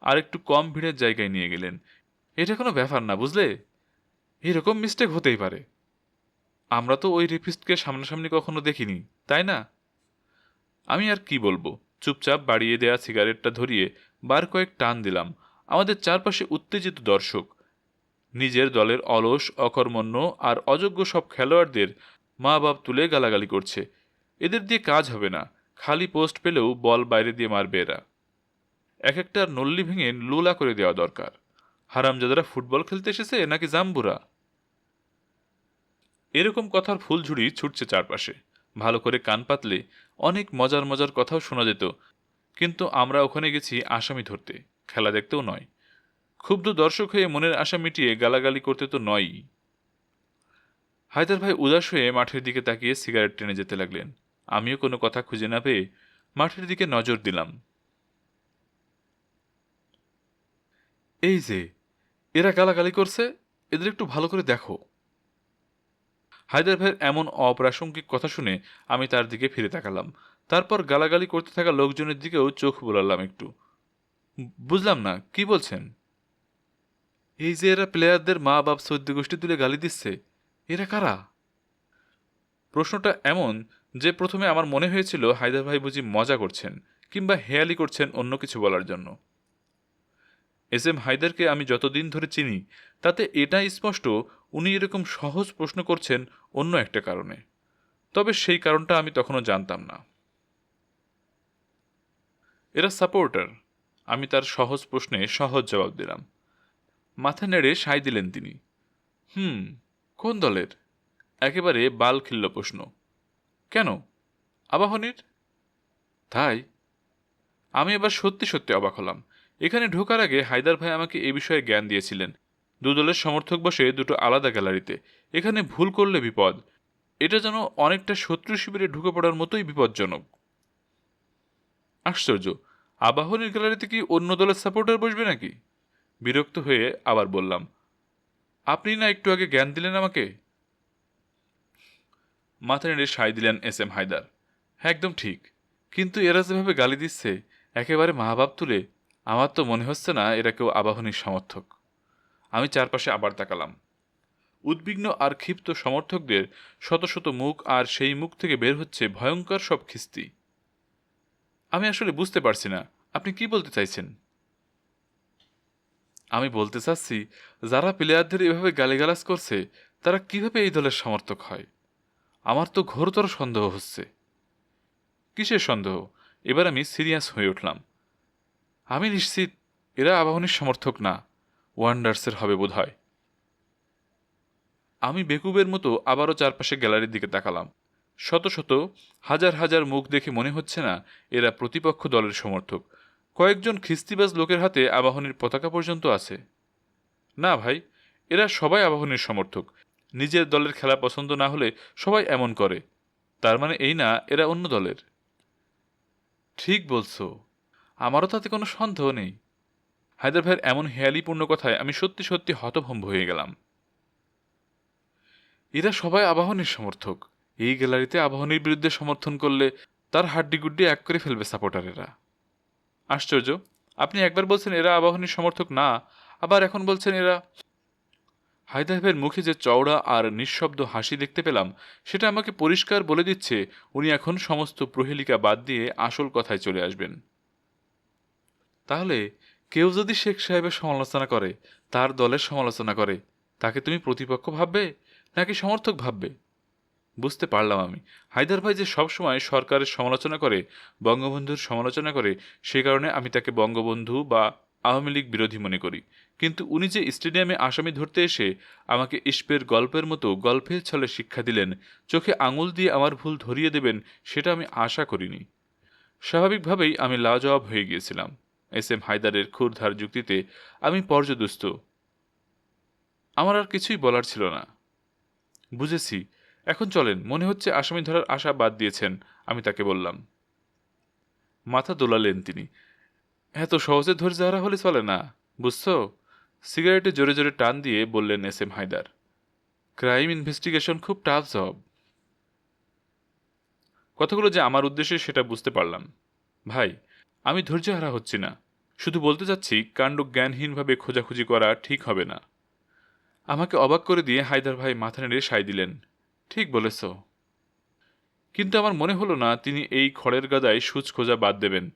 আর একটু কম ভিড়ের জায়গায় নিয়ে গেলেন। এটা কোনো ব্যাপার না, বুঝলে? এরকম মিস্টেক হতেই পারে। আমরা তো ওই রেপিস্টকে সামনাসামনি কখনো দেখিনি, তাই না? আমি আর কি বলবো, চুপচাপ বাড়িয়ে দেয়া সিগারেটটা ধরিয়ে বার কয়েক টান দিলাম। আমাদের চারপাশে উত্তেজিত দর্শক, নিজের দলের অলস, অকর্মণ্য আর অযোগ্য সব খেলোয়াড়দের মা বাপ তুলে গালাগালি করছে। এদের দিয়ে কাজ হবে না, খালি পোস্ট পেলেও বল বাইরে দিয়ে মারবে এরা। এক একটা নল্লি ভেঙে লোলা করে দেওয়া দরকার। হারামজাদারা ফুটবল খেলতে এসেছে নাকি জাম্বুরা? এরকম কথার ফুলঝুড়ি ছুটছে চারপাশে। ভালো করে কান পাতলে অনেক মজার মজার কথাও শোনা যেত, কিন্তু আমরা ওখানে গেছি আসামি ধরতে, খেলা দেখতেও নয়। ক্ষুব্ধ দর্শক হয়ে মনের আশা মিটিয়ে গালাগালি করতে তো নয়ই। হায়দার ভাই উদাস হয়ে মাঠের দিকে তাকিয়ে সিগারেট টেনে যেতে লাগলেন। আমিও কোনো কথা খুঁজে না পেয়ে মাঠের দিকে নজর দিলাম। এই যে, এরা গালাগালি করছে, এদের একটু ভালো করে দেখো। হায়দার ভাইয়ের এমন অপ্রাসঙ্গিক কথা শুনে আমি তার দিকে ফিরে তাকালাম। তারপর গালাগালি করতে থাকা লোকজনের দিকেও চোখ বোলালাম একটু। বুঝলাম না, কি বলছেন? এই যে এরা প্লেয়ারদের মা বাপ সদ্য গোষ্ঠী তুলে গালি দিচ্ছে, এরা কারা? প্রশ্নটা এমন যে প্রথমে আমার মনে হয়েছিল হায়দার ভাই বুঝি মজা করছেন, কিংবা হেয়ালি করছেন অন্য কিছু বলার জন্য। এস এম হায়দারকে আমি যতদিন ধরে চিনি তাতে এটা স্পষ্ট উনি এরকম সহজ প্রশ্ন করছেন অন্য একটা কারণে। তবে সেই কারণটা আমি তখনও জানতাম না। এরা সাপোর্টার। আমি তার সহজ প্রশ্নে সহজ জবাব দিলাম। মাথা নেড়ে সায় দিলেন তিনি। কোন দলের? একেবারে বাল খিল্ল প্রশ্ন। কেন, আবাহনীর? তাই? আমি এবার সত্যি সত্যি অবাক হলাম। এখানে ঢোকার আগে হায়দার ভাই আমাকে এ বিষয়ে জ্ঞান দিয়েছিলেন। দু দলের সমর্থক বসে দুটো আলাদা গ্যালারিতে, এখানে ভুল করলে বিপদ। এটা যেন অনেকটা শত্রু শিবিরে ঢুকে পড়ার মতোই বিপজ্জনক। আশ্চর্য, আবাহনীর গ্যালারিতে কি অন্য দলের সাপোর্টার বসবে নাকি? বিরক্ত হয়ে আবার বললাম, আপনি না একটু আগে জ্ঞান দিলেন আমাকে? মাথা নেড়ে সায় দিলেন এস এম হায়দার। হ্যাঁ, একদম ঠিক। কিন্তু এরা যেভাবে গালি দিচ্ছে, একেবারে মাহবাব তুলে, আমার তো মনে হচ্ছে না এরা কেউ আবাহনীর সমর্থক। আমি চারপাশে আবার তাকালাম। উদ্বিগ্ন আর ক্ষিপ্ত সমর্থকদের শত শত মুখ, আর সেই মুখ থেকে বের হচ্ছে ভয়ঙ্কর সব খিস্তি। আমি আসলে বুঝতে পারছি না আপনি কি বলতে চাইছেন। আমি বলতে চাচ্ছি, যারা প্লেয়ারদের এভাবে গালিগালাজ করছে তারা কিভাবে এই দলের সমর্থক হয়? আমার তো ঘোরতর সন্দেহ হচ্ছে। কিসের সন্দেহ? এবার আমি সিরিয়াস হয়ে উঠলাম। আমি নিশ্চিত এরা আবাহনীর সমর্থক না, ওয়ান্ডার্সের হবে বোধহয়। আমি বেকুবের মতো আবারও চারপাশে গ্যালারির দিকে তাকালাম। শত শত হাজার হাজার মুখ দেখে মনে হচ্ছে না এরা প্রতিপক্ষ দলের সমর্থক। কয়েকজন খিস্তিবাজ লোকের হাতে আবাহনীর পতাকা পর্যন্ত আছে। না ভাই, এরা সবাই আবাহনীর সমর্থক। নিজের দলের খেলা পছন্দ না হলে সবাই এমন করে, তার মানে এই না এরা অন্য দলের। ঠিক বলছো, আমারও তাতে কোনো সন্দেহ নেই। হায়দার ভাইয়ের এমন হেয়ালিপূর্ণ কথায় আমি সত্যি সত্যি হতভম্ব হয়ে গেলাম। এরা সবাই আবাহনীর সমর্থক। এই গ্যালারিতে আবাহনীর বিরুদ্ধে সমর্থন করলে তার হাড্ডিগুড্ডি এক করে ফেলবে সাপোর্টারেরা। আশ্চর্য, আপনি একবার বলছেন এরা আবাহনীর সমর্থক না, আবার এখন বলছেন এরা। হায়দার ভাইয়ের মুখে যে চওড়া আর নিঃশব্দ হাসি দেখতে পেলাম, সেটা আমাকে পরিষ্কার বলে দিচ্ছে উনি এখন সমস্ত প্রহেলিকা বাদ দিয়ে আসল কথায় চলে আসবেন। তাহলে কেউ যদি শেখ সাহেবের সমালোচনা করে, তার দলের সমালোচনা করে, তাকে তুমি প্রতিপক্ষ ভাববে নাকি সমর্থক ভাববে? বুঝতে পারলাম আমি, হায়দার ভাই যে সবসময় সরকারের সমালোচনা করে, বঙ্গবন্ধুর সমালোচনা করে, সে কারণে আমি তাকে বঙ্গবন্ধু বা আওয়ামী লীগ বিরোধী মনে করি। কিন্তু উনি যে স্টেডিয়ামে আসামি ধরতে এসে আমাকে ইস্পের গল্পের মতো গল্পের ছলে শিক্ষা দিলেন, চোখে আঙুল দিয়ে আমার ভুল ধরিয়ে দেবেন, সেটা আমি আশা করিনি। স্বাভাবিকভাবেই আমি লাজবাব হয়ে গিয়েছিলাম। এস এম হায়দারের ক্ষুরধার যুক্তিতে আমি পর্যদুস্ত। আমার আর কিছুই বলার ছিল না। বুঝেছি, এখন চলেন, মনে হচ্ছে আসামি ধরার আশা বাদ দিয়েছেন, আমি তাকে বললাম। মাথা দোলালেন তিনি। এত সহজে ধৈর্য হারা হলে চলে না, বুঝছো? সিগারেটে জোরে জোরে টান দিয়ে বললেন S M Haider. Crime investigation খুব টাফ জব। কথাগুলো যে আমার উদ্দেশ্যে সেটা বুঝতে পারলাম। ভাই, আমি ধৈর্য হারা হচ্ছি না, শুধু বলতে চাচ্ছি কাণ্ড জ্ঞানহীনভাবে খোঁজাখুঁজি করা ঠিক হবে না। আমাকে অবাক করে দিয়ে হায়দার ভাই মাথা নেড়ে সায় দিলেন। ঠিক বলেছ, কিন্তু আমার মনে হলো না তিনি এই খড়ের গাদায় সূচ খোঁজা বাদ দেবেন।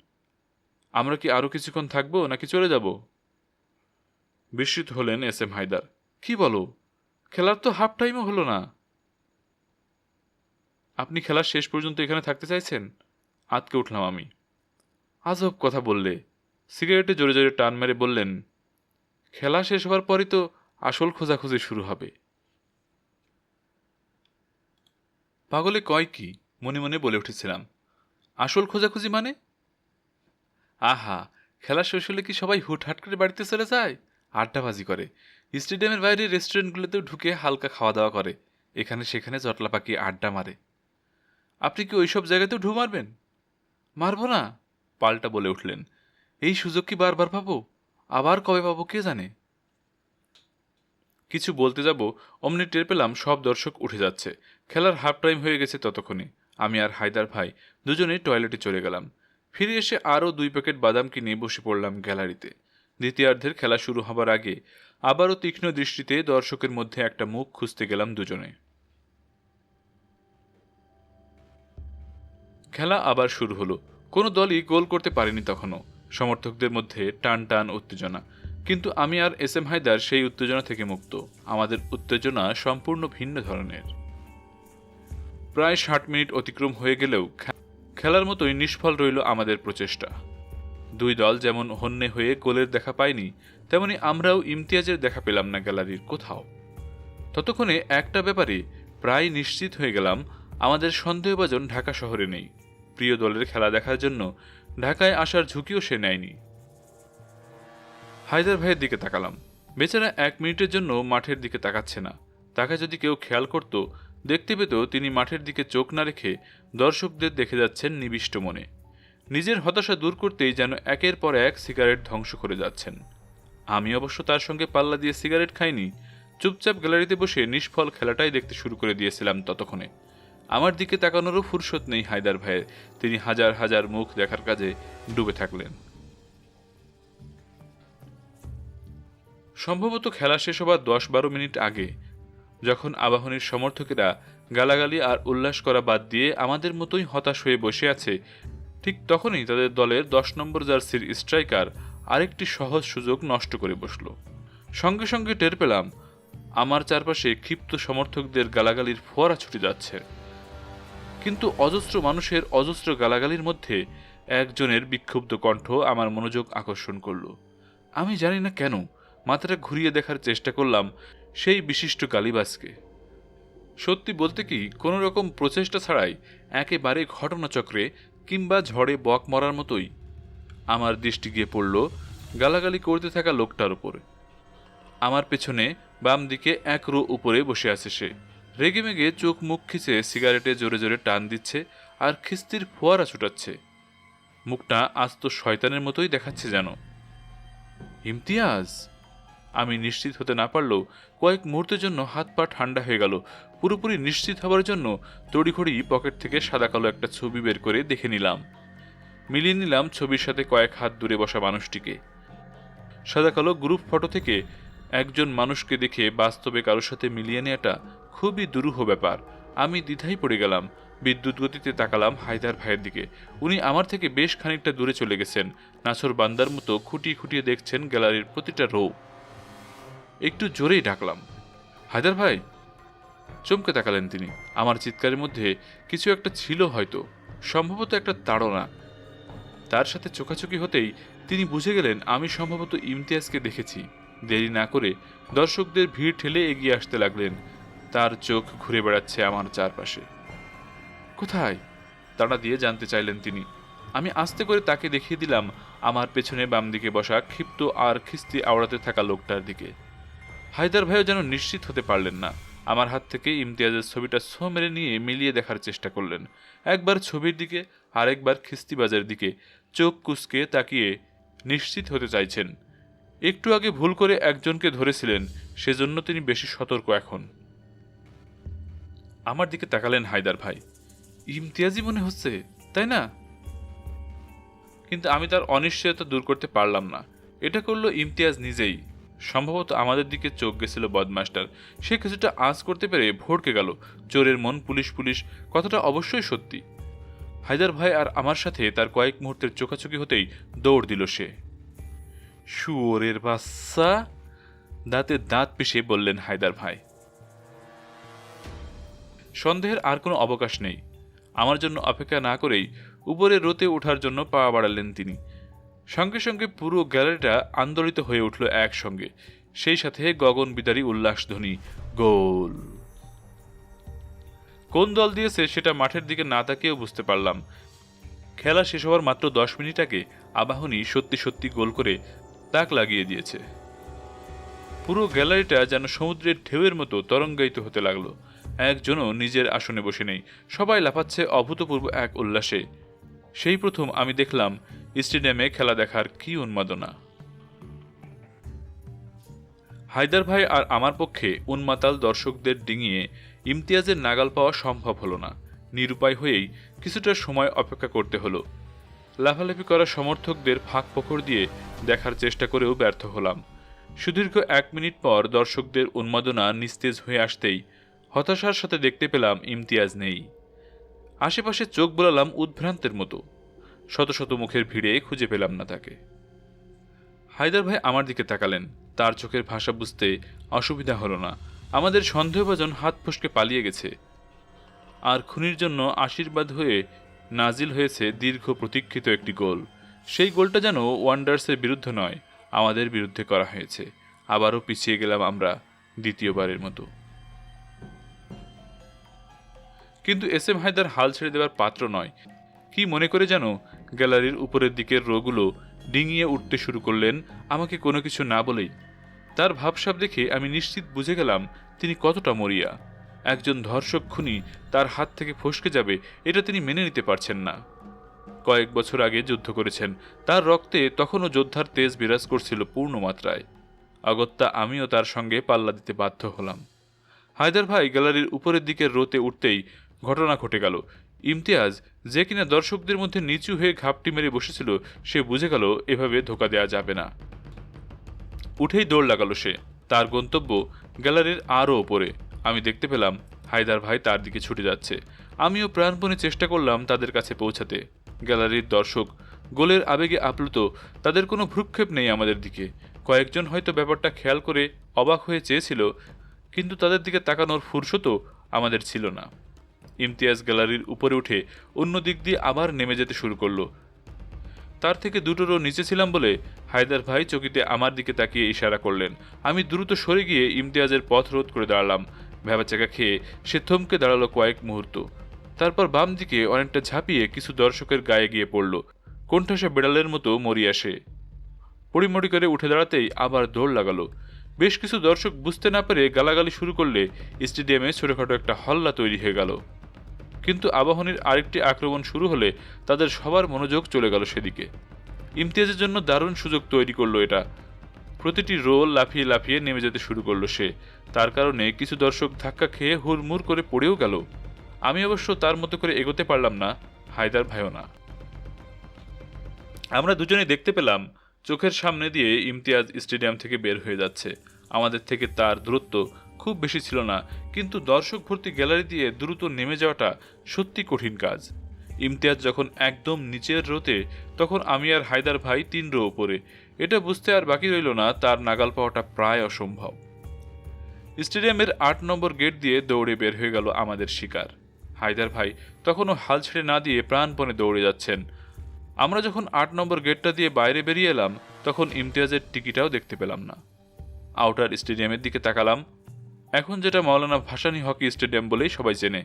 আমরা কি আরও কিছুক্ষণ থাকবো নাকি চলে যাব? বিস্মিত হলেন এস এম হায়দার। কি বলো, খেলার তো হাফ টাইমও হলো না। আপনি খেলার শেষ পর্যন্ত এখানে থাকতে চাইছেন? আতকে উঠলাম আমি। আজব কথা বললে। সিগারেটে জোরে জোরে টান মেরে বললেন, খেলা শেষ হওয়ার পরই তো আসল খোঁজাখুঁজি শুরু হবে। পাগলে কয় কি, মনে মনে বলে উঠেছিলাম। আসল খোঁজাখুঁজি মানে? আহা, খেলা শেষ হলে কি সবাই হুটহাট করে বাড়িতে চলে যায়, আড্ডাবাজি করে, স্টেডিয়ামের বাইরে রেস্টুরেন্টগুলোতেও ঢুকে হালকা খাওয়া দাওয়া করে, এখানে সেখানে জটলা পাকিয়ে আড্ডা মারে। আপনি কি ওইসব জায়গাতেও ঢু মারবেন? মারবো না, পাল্টা বলে উঠলেন। এই সুযোগ কি বারবার পাবো? আবার কবে পাবো কে জানে। কিছু বলতে যাব, অমনি টের পেলাম সব দর্শক উঠে যাচ্ছে। খেলার হাফ টাইম হয়ে গেছে ততক্ষণে। আমি আর হায়দার ভাই দুজনেই টয়লেটে চলে গেলাম। ফিরে এসে আরও 2 প্যাকেট বাদাম কিনে বসে পড়লাম গ্যালারিতে। দ্বিতীয়ার্ধের খেলা শুরু হবার আগে আবারও তীক্ষ্ণ দৃষ্টিতে দর্শকের মধ্যে একটা মুখ খুঁজতে গেলাম দুজনে। খেলা আবার শুরু হলো। কোনো দলই গোল করতে পারেনি তখনও। সমর্থকদের মধ্যে টান টান উত্তেজনা, কিন্তু আমি আর এস এম হায়দার সেই উত্তেজনা থেকে মুক্ত। আমাদের উত্তেজনা সম্পূর্ণ ভিন্ন ধরনের। প্রায় 60 মিনিট অতিক্রম হয়ে গেলেও খেলার মতোই নিষ্ফল রইল আমাদের প্রচেষ্টা। দুই দল যেমন হন্যে হয়ে গোলের দেখা পায়নি, তেমনি আমরাও ইমতিয়াজের দেখা পেলাম না গ্যালারির কোথাও। ততক্ষণে একটা ব্যাপারে প্রায় নিশ্চিত হয়ে গেলাম, আমাদের সন্দেহভাজন ঢাকা শহরে নেই। প্রিয় দলের খেলা দেখার জন্য ঢাকায় আসার ঝুঁকিও সে নেয়নি। হায়দার ভাইয়ের দিকে তাকালাম। বেচারা 1 মিনিটের জন্য মাঠের দিকে তাকাচ্ছে না। তাকে যদি কেউ খেয়াল করত, দেখতে পেত তিনি মাঠের দিকে চোখ না রেখে দর্শকদের দেখে যাচ্ছেন নিবিষ্ট মনে। নিজের হতাশা দূর করতেই যেন একের পর এক সিগারেট ধ্বংস করে যাচ্ছেন। আমি অবশ্য তার সঙ্গে পাল্লা দিয়ে সিগারেট খাইনি, চুপচাপ গ্যালারিতে বসে নিষ্ফল খেলাটাই দেখতে শুরু করে দিয়েছিলাম ততক্ষণে। আমার দিকে তাকানোরও ফুরসত নেই হায়দার ভাইয়ের, তিনি হাজার হাজার মুখ দেখার কাজে ডুবে থাকলেন। সম্ভবত খেলা শেষ হবার 10-12 মিনিট আগে, যখন আবাহনীর সমর্থকেরা গালাগালি আর উল্লাস করা বাদ দিয়ে আমাদের মতোই হতাশ হয়ে বসে আছে, ঠিক তখনই তাদের দলের 10 নম্বর জার্সির স্ট্রাইকার আরেকটি সহজ সুযোগ নষ্ট করে বসল। সঙ্গে সঙ্গে টের পেলাম আমার চারপাশে ক্ষিপ্ত সমর্থকদের গালাগালির ফোয়ারা ছুটে যাচ্ছে। কিন্তু অজস্র মানুষের অজস্র গালাগালির মধ্যে একজনের বিক্ষুব্ধ কণ্ঠ আমার মনোযোগ আকর্ষণ করল। আমি জানি না কেন মাথাটা ঘুরিয়ে দেখার চেষ্টা করলাম সেই বিশিষ্ট গালিবাজকে। সত্যি বলতে কি, কোনো রকম প্রচেষ্টা ছাড়াই একেবারে ঘটনাচক্রে কিংবা ঝড়ে বক মরার মতোই আমার দৃষ্টি গিয়ে পড়ল গালাগালি করতে থাকা লোকটার উপরে। আমার পেছনে বাম দিকে এক রো উপরে বসে আছে সে। রেগেমেগে চোখ মুখ খিচে সিগারেটে জোরে জোরে টান দিচ্ছে আর খিস্তির ফোয়ারা ছুটাচ্ছে। মুখটা আস্ত শয়তানের মতোই দেখাচ্ছে যেন। ইমতিয়াজ! আমি নিশ্চিত হতে না পারলেও কয়েক মুহূর্তের জন্য হাত পা ঠান্ডা হয়ে গেল। পুরোপুরি নিশ্চিত হবার জন্য তড়িঘড়ি পকেট থেকে সাদা কালো একটা ছবি বের করে দেখে নিলাম। মিলিয়ে নিলাম ছবির সাথে কয়েক হাত দূরে বসা মানুষটিকে। সাদা কালো গ্রুপ ফটো থেকে একজন মানুষকে দেখে বাস্তবে কারোর সাথে মিলিয়ে নেওয়াটা খুবই দুরূহ ব্যাপার। আমি দ্বিধায় পড়ে গেলাম। বিদ্যুৎ গতিতে তাকালাম হায়দার ভাইয়ের দিকে। উনি আমার থেকে বেশ খানিকটা দূরে চলে গেছেন। নাছর বান্দার মতো খুঁটিয়ে খুঁটিয়ে দেখছেন গ্যালারির প্রতিটা রো। একটু জোরেই ডাকলাম, হায়দার ভাই! চমকে তাকালেন তিনি। আমার চিৎকারের মধ্যে কিছু একটা ছিল হয়তো, সম্ভবত একটা তাড়না। তার সাথে চোখাচোখি হতেই তিনি বুঝে গেলেন আমি সম্ভবত ইমতিয়াজকে দেখেছি। দেরি না করে দর্শকদের ভিড় ঠেলে এগিয়ে আসতে লাগলেন। তার চোখ ঘুরে বেড়াচ্ছে আমার চারপাশে। কোথায়? তাড়া দিয়ে জানতে চাইলেন তিনি। আমি আস্তে করে তাকে দেখিয়ে দিলাম আমার পেছনে বাম দিকে বসা ক্ষিপ্ত আর খিস্তি আওড়াতে থাকা লোকটার দিকে। হায়দার ভাইও যেন নিশ্চিত হতে পারলেন না। আমার হাত থেকে ইমতিয়াজের ছবিটা ছো মেরে নিয়ে মিলিয়ে দেখার চেষ্টা করলেন। একবার ছবির দিকে, আরেকবার খিস্তিবাজের দিকে চোখ কুঁচকে তাকিয়ে নিশ্চিত হতে চাইছেন। একটু আগে ভুল করে একজনকে ধরেছিলেন, সেজন্য তিনি বেশি সতর্ক এখন। আমার দিকে তাকালেন হায়দার ভাই। ইমতিয়াজই মনে হচ্ছে, তাই না? কিন্তু আমি তার অনিশ্চয়তা দূর করতে পারলাম না। এটা করলো ইমতিয়াজ নিজেই। সম্ভবত আমাদের দিকে চোখ গেছিল বদমাস্টার। সে কিছুটা আঁচ করতে পেরে ভড়কে গেল। চোরের মন পুলিশ পুলিশ, কথাটা অবশ্যই সত্যি। হায়দার ভাই আর আমার সাথে তার কয়েক মুহূর্তের চোখাচোখি হতেই দৌড় দিল সে। শুয়োরের বাচ্চা! দাঁতে দাঁত পিষে বললেন হায়দার ভাই। সন্দেহের আর কোনো অবকাশ নেই। আমার জন্য অপেক্ষা না করেই উপরে রোতে ওঠার জন্য পা বাড়ালেন তিনি। সঙ্গে সঙ্গে পুরো গ্যালারিটা আন্দোলিত হয়ে উঠল একসঙ্গে। সেই সাথে গগন বিদারী উল্লাসধ্বনি, গোল! কোন দল দিয়েছে সেটা মাঠের দিকে না তাকিয়েও বুঝতে পারলাম। খেলা শেষ হওয়ার মাত্র 10 মিনিট আগে আবাহনী সত্যি সত্যি গোল করে তাক লাগিয়ে দিয়েছে। পুরো গ্যালারিটা যেন সমুদ্রের ঢেউয়ের মতো তরঙ্গায়িত হতে লাগলো। একজনও নিজের আসনে বসে নেই। সবাই লাফাচ্ছে অভূতপূর্ব এক উল্লাসে। সেই প্রথম আমি দেখলাম স্টেডিয়ামে খেলা দেখার কি উন্মাদনা। হায়দার ভাই আর আমার পক্ষে উন্মাতাল দর্শকদের ডিঙিয়ে ইমতিয়াজের নাগাল পাওয়া সম্ভব হলো না। নিরুপায় হয়েই কিছুটা সময় অপেক্ষা করতে হলো। লাফালাফি করা সমর্থকদের ফাঁক ফোকর দিয়ে দেখার চেষ্টা করেও ব্যর্থ হলাম। সুদীর্ঘ 1 মিনিট পর দর্শকদের উন্মাদনা নিস্তেজ হয়ে আসতেই হতাশার সাথে দেখতে পেলাম ইমতিয়াজ নেই। আশেপাশে চোখ বোলালাম উদ্ভ্রান্তের মতো। শত শত মুখের ভিড়ে খুঁজে পেলাম না তাকে। হায়দার ভাই আমার দিকে তাকালেন। তার চোখের ভাষা বুঝতে অসুবিধা হলো না। আমাদের সন্দেহভাজন হাত ফসকে পালিয়ে গেছে। আর খুনির জন্য আশীর্বাদ হয়ে নাজিল হয়েছে দীর্ঘ প্রতীক্ষিত একটি গোল। সেই গোলটা যেন ওয়ান্ডার্সের বিরুদ্ধে নয়, আমাদের বিরুদ্ধে করা হয়েছে। আবারও পিছিয়ে গেলাম আমরা দ্বিতীয়বারের মতো। কিন্তু এস এম হায়দার হাল ছেড়ে দেওয়ার পাত্র নয়। কি মনে করে যেন গ্যালারির উপরের দিকের রোগুলো ডিঙিয়ে উঠতে শুরু করলেন আমাকে কোনো কিছু না বলেই। তার ভাবসাব দেখে আমি নিশ্চিত বুঝে গেলাম তিনি কতটা মরিয়া। একজন ধর্ষক খুনি তার হাত থেকে ফসকে যাবে, এটা তিনি মেনে নিতে পারছেন না। কয়েক বছর আগে যুদ্ধ করেছেন। তার রক্তে তখনও যোদ্ধার তেজ বিরাজ করছিল পূর্ণ মাত্রায়। অগত্যা আমিও তার সঙ্গে পাল্লা দিতে বাধ্য হলাম। হায়দার ভাই গ্যালারির উপরের দিকের রোতে উঠতেই ঘটনা ঘটে গেল। ইমতিয়াজ, যে কিনা দর্শকদের মধ্যে নিচু হয়ে ঘাপটি মেরে বসেছিল, সে বুঝে গেল এভাবে ধোকা দেওয়া যাবে না। উঠেই দৌড় লাগালো সে। তার গন্তব্য গ্যালারির আরও ওপরে। আমি দেখতে পেলাম হায়দার ভাই তার দিকে ছুটে যাচ্ছে। আমিও প্রাণপণে চেষ্টা করলাম তাদের কাছে পৌঁছাতে। গ্যালারির দর্শক গোলের আবেগে আপ্লুত। তাদের কোনো ভ্রুক্ষেপ নেই আমাদের দিকে। কয়েকজন হয়তো ব্যাপারটা খেয়াল করে অবাক হয়ে চেয়েছিল, কিন্তু তাদের দিকে তাকানোর ফুরসতও আমাদের ছিল না। ইমতিয়াজ গ্যালারির উপরে উঠে অন্য দিক দিয়ে আবার নেমে যেতে শুরু করলো। তার থেকে দুটোরও নিচে ছিলাম বলে হায়দার ভাই চকিতে আমার দিকে তাকিয়ে ইশারা করলেন। আমি দ্রুত সরে গিয়ে ইমতিয়াজের পথ রোধ করে দাঁড়ালাম। ভ্যাবাচাকা খেয়ে সে থমকে দাঁড়ালো কয়েক মুহূর্ত, তারপর বাম দিকে অনেকটা ঝাঁপিয়ে কিছু দর্শকের গায়ে গিয়ে পড়ল। কোণঠাসা বিড়ালের মতো মরি আসে, পড়িমড়ি করে উঠে দাঁড়াতেই আবার দৌড় লাগালো। বেশ কিছু দর্শক বুঝতে না পেরে গালাগালি শুরু করলে স্টেডিয়ামে ছোটখাটো একটা হল্লা তৈরি হয়ে গেল। কিন্তু আবাহনীর আরেকটি আক্রমণ শুরু হলে তাদের সবার মনোযোগ চলে গেল সেদিকে। ইমতিয়াজের জন্য দারুণ সুযোগ তৈরি করলো এটা। প্রতিটি রোল লাফিয়ে লাফিয়ে নেমে যেতে শুরু করলো সে। তার কারণে কিছু দর্শক ধাক্কা খেয়ে হুড়মুড় করে পড়েও গেল। আমি অবশ্য তার মতো করে এগোতে পারলাম না, হায়দার ভাইও না। আমরা দুজনেই দেখতে পেলাম চোখের সামনে দিয়ে ইমতিয়াজ স্টেডিয়াম থেকে বের হয়ে যাচ্ছে। আমাদের থেকে তার দূরত্ব খুব বেশি ছিল না, কিন্তু দর্শক ভর্তি গ্যালারি দিয়ে দ্রুত নেমে যাওয়াটা সত্যি কঠিন কাজ। ইমতিয়াজ যখন একদম নিচের রোতে, তখন আমি আর হায়দার ভাই 3 রো ওপরে। এটা বুঝতে আর বাকি রইল না তার নাগাল পাওয়াটা প্রায় অসম্ভব। স্টেডিয়ামের 8 নম্বর গেট দিয়ে দৌড়ে বের হয়ে গেল আমাদের শিকার। হায়দার ভাই তখনও হাল ছেড়ে না দিয়ে প্রাণপণে দৌড়ে যাচ্ছেন। আমরা যখন 8 নম্বর গেটটা দিয়ে বাইরে বেরিয়ে এলাম, তখন ইমতিয়াজের টিকিটাও দেখতে পেলাম না। আউটার স্টেডিয়ামের দিকে তাকালাম। এখন যেটা মাওলানা ভাসানী হকি স্টেডিয়াম বলেই সবাই চেনে।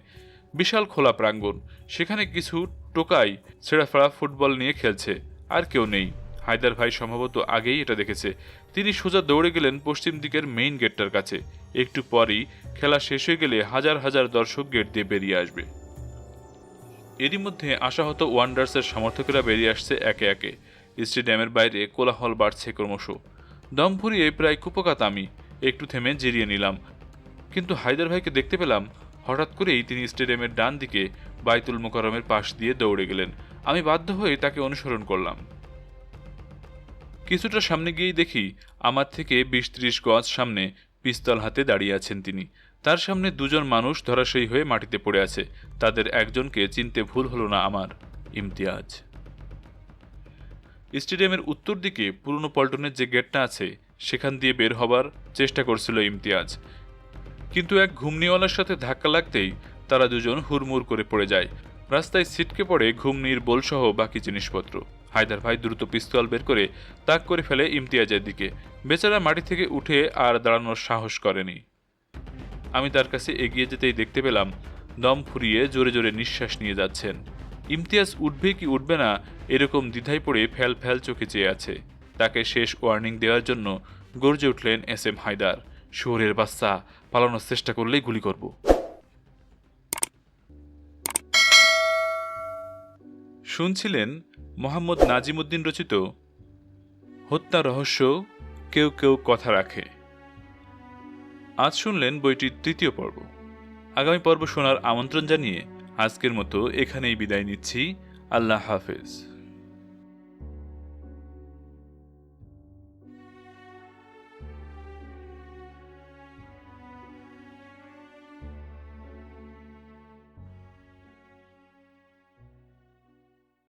বিশাল খোলা প্রাঙ্গণ, সেখানে কিছু টোকাই ছেঁড়াফাড়া ফুটবল নিয়ে খেলছে, আর কেউ নেই। হায়দার ভাই সম্ভবত আগেই এটা দেখেছে। তিনি সোজা দৌড়ে গেলেন পশ্চিম দিকের মেইন গেটটার কাছে। একটু পরই খেলা শেষ হয়ে গেলে হাজার হাজার দর্শক গেট দিয়ে বেরিয়ে আসবে। এরই মধ্যে আশাহত ওয়ান্ডার্সের সমর্থকেরা বেরিয়ে আসছে একে একে। স্টেডিয়ামের বাইরে কোলাহল বাড়ছে ক্রমশ। দম ফুরিয়ে প্রায় কুপোকাত আমি একটু থেমে জিরিয়ে নিলাম, কিন্তু হায়দার ভাইকে দেখতে পেলাম। হঠাৎ করেই তিনি স্টেডিয়ামের ডান দিকে বাইতুল মোকাররমের পাশ দিয়ে দৌড়ে গেলেন। আমি বাধ্য হয়ে তাকে অনুসরণ করলাম। কিছুটা সামনে গিয়েই দেখি আমার থেকে 20-30 গজ সামনে পিস্তল হাতে দাঁড়িয়ে আছেন তিনি। তার সামনে দুজন মানুষ ধরাশয়ী হয়ে মাটিতে পড়ে আছে। তাদের একজনকে চিনতে ভুল হলো না আমার, ইমতিয়াজ। স্টেডিয়ামের উত্তর দিকে পুরনো পল্টনের যে গেটটা আছে, সেখান দিয়ে বের হবার চেষ্টা করছিল ইমতিয়াজ, কিন্তু এক ঘুমনিওয়ালার সাথে ধাক্কা লাগতেই তারা দুজন হুড়মুড় করে পড়ে যায়। রাস্তায় ছিটকে পড়ে ঘুমনির বোলসহ বাকি জিনিসপত্র। হায়দার ভাই দ্রুত পিস্তল বের করে তাক করে ফেলে ইমতিয়াজের দিকে। বেচারা মাটি থেকে উঠে আর দাঁড়ানোর সাহস করেনি। আমি তার কাছে এগিয়ে যেতেই দেখতে পেলাম দম ফুরিয়ে জোরে জোরে নিঃশ্বাস নিয়ে যাচ্ছেন। ইমতিয়াজ উঠবে কি উঠবে না এরকম দ্বিধায় পড়ে ফ্যাল ফ্যাল চোখে চেয়ে আছে। তাকে শেষ ওয়ার্নিং দেওয়ার জন্য গর্জে উঠলেন SM হায়দার, শুয়োরের বাচ্চা, পালানোর চেষ্টা করলেই গুলি করব। শুনছিলেন মোহাম্মদ নাজিমউদ্দিন রচিত হত্যা রহস্য, কেউ কেউ কথা রাখে। আজ শুনলেন বইটির 3য় পর্ব। আগামী পর্ব শোনার আমন্ত্রণ জানিয়ে আজকের মতো এখানেই বিদায় নিচ্ছি। আল্লাহ হাফেজ।